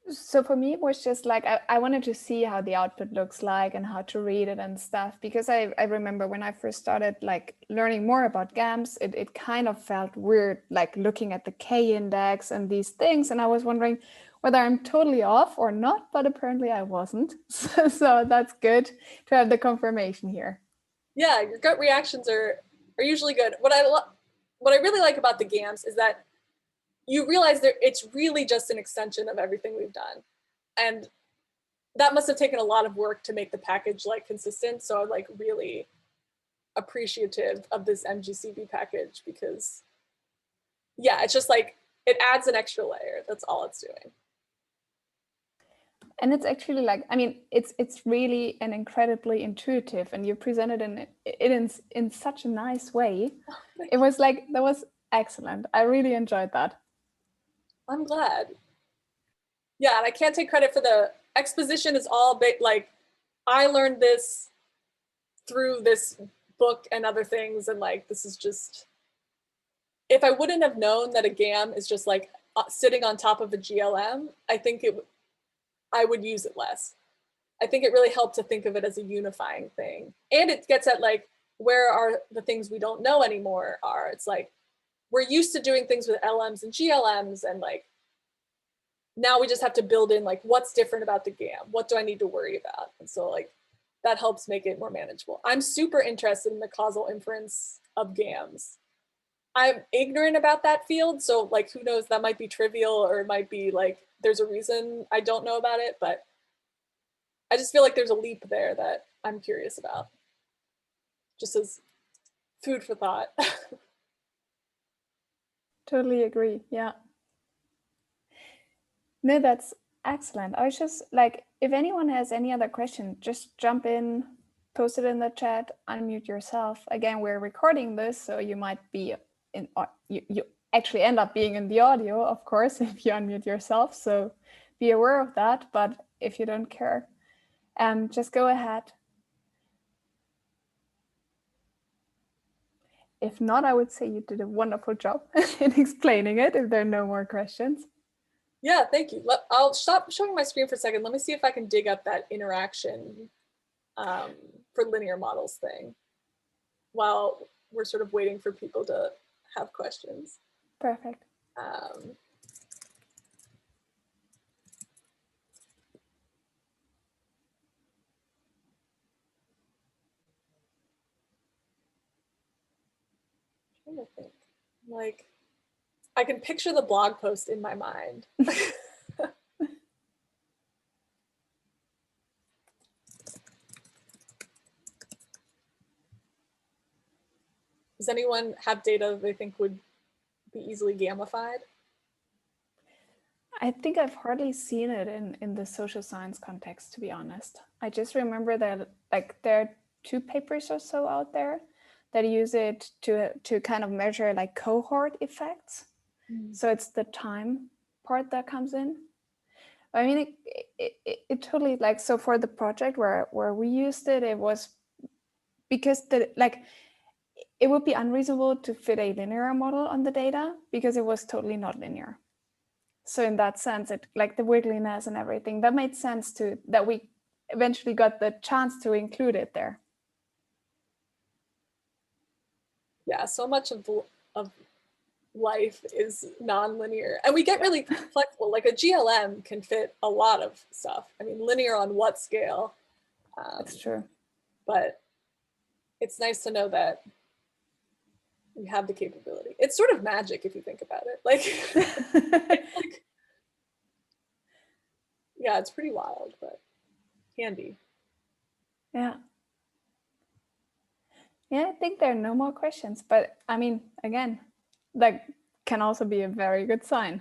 So for me, it was just like, I wanted to see how the output looks like and how to read it and stuff, because I remember when I first started like learning more about GAMs, it kind of felt weird, like looking at the K index and these things. And I was wondering whether I'm totally off or not, but apparently I wasn't. So that's good to have the confirmation here. Yeah, your gut reactions are usually good. What I really like about the GAMs is that you realize that it's really just an extension of everything we've done. And that must have taken a lot of work to make the package like consistent. So I'm like really appreciative of this MGCV package because yeah, it's just like, it adds an extra layer. That's all it's doing. And it's actually like, I mean, it's really an incredibly intuitive, and you presented it in such a nice way. It was like, that was excellent. I really enjoyed that. I'm glad. Yeah, and I can't take credit for the exposition. Is all like, I learned this through this book and other things, and like, this is just, if I wouldn't have known that a GAM is just like sitting on top of a GLM, I think I would use it less. I think it really helped to think of it as a unifying thing. And it gets at like, where are the things we don't know anymore are. It's like, we're used to doing things with LMs and GLMs, and like, now we just have to build in like, what's different about the GAM? What do I need to worry about? And so like, that helps make it more manageable. I'm super interested in the causal inference of GAMs. I'm ignorant about that field, so like, who knows, that might be trivial, or it might be like, there's a reason I don't know about it, but I just feel like there's a leap there that I'm curious about, just as food for thought. Totally agree. Yeah. No, that's excellent. I was just like, if anyone has any other question, just jump in, post it in the chat, unmute yourself. Again, we're recording this, so you might be in, you actually end up being in the audio, of course, if you unmute yourself. So be aware of that. But if you don't care, just go ahead. If not, I would say you did a wonderful job in explaining it, if there are no more questions. Yeah, thank you. I'll stop showing my screen for a second. Let me see if I can dig up that interaction for linear models thing while we're sort of waiting for people to have questions. Perfect. I'm trying to think. Like, I can picture the blog post in my mind. Does anyone have data they think would be easily gamified? I think I've hardly seen it in the social science context, to be honest. I just remember that like there are 2 papers or so out there that use it to kind of measure like cohort effects. So it's the time part that comes in. I mean, it totally, like, so for the project where we used it, it was because it would be unreasonable to fit a linear model on the data because it was totally not linear. So in that sense, it, like the wiggliness and everything, that made sense that we eventually got the chance to include it there. Yeah, so much of life is non-linear, and we get really flexible. Like a GLM can fit a lot of stuff. I mean, linear on what scale? That's true. But it's nice to know that we have the capability. It's sort of magic if you think about it. Like, yeah, it's pretty wild, but handy. Yeah. Yeah, I think there are no more questions, but I mean, again, that can also be a very good sign.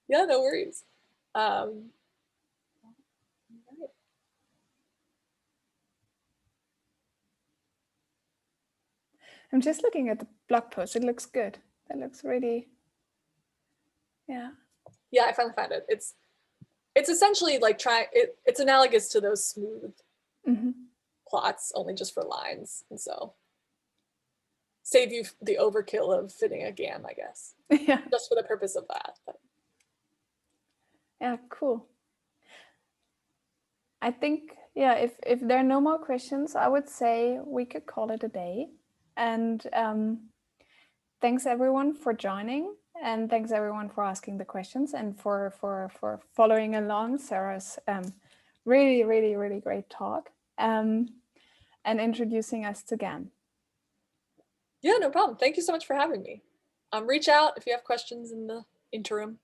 Yeah, no worries. I'm just looking at the blog post. It looks good. That looks really, yeah. Yeah, I finally found it. It's essentially like it's analogous to those smooth plots, only just for lines. And so save you the overkill of fitting a GAM, I guess. Yeah. Just for the purpose of that. But. Yeah, cool. I think, yeah, if there are no more questions, I would say we could call it a day. And thanks everyone for joining, and thanks everyone for asking the questions and for following along Sarah's really, really, really great talk and introducing us to GAM. Yeah, no problem. Thank you so much for having me. Reach out if you have questions in the interim.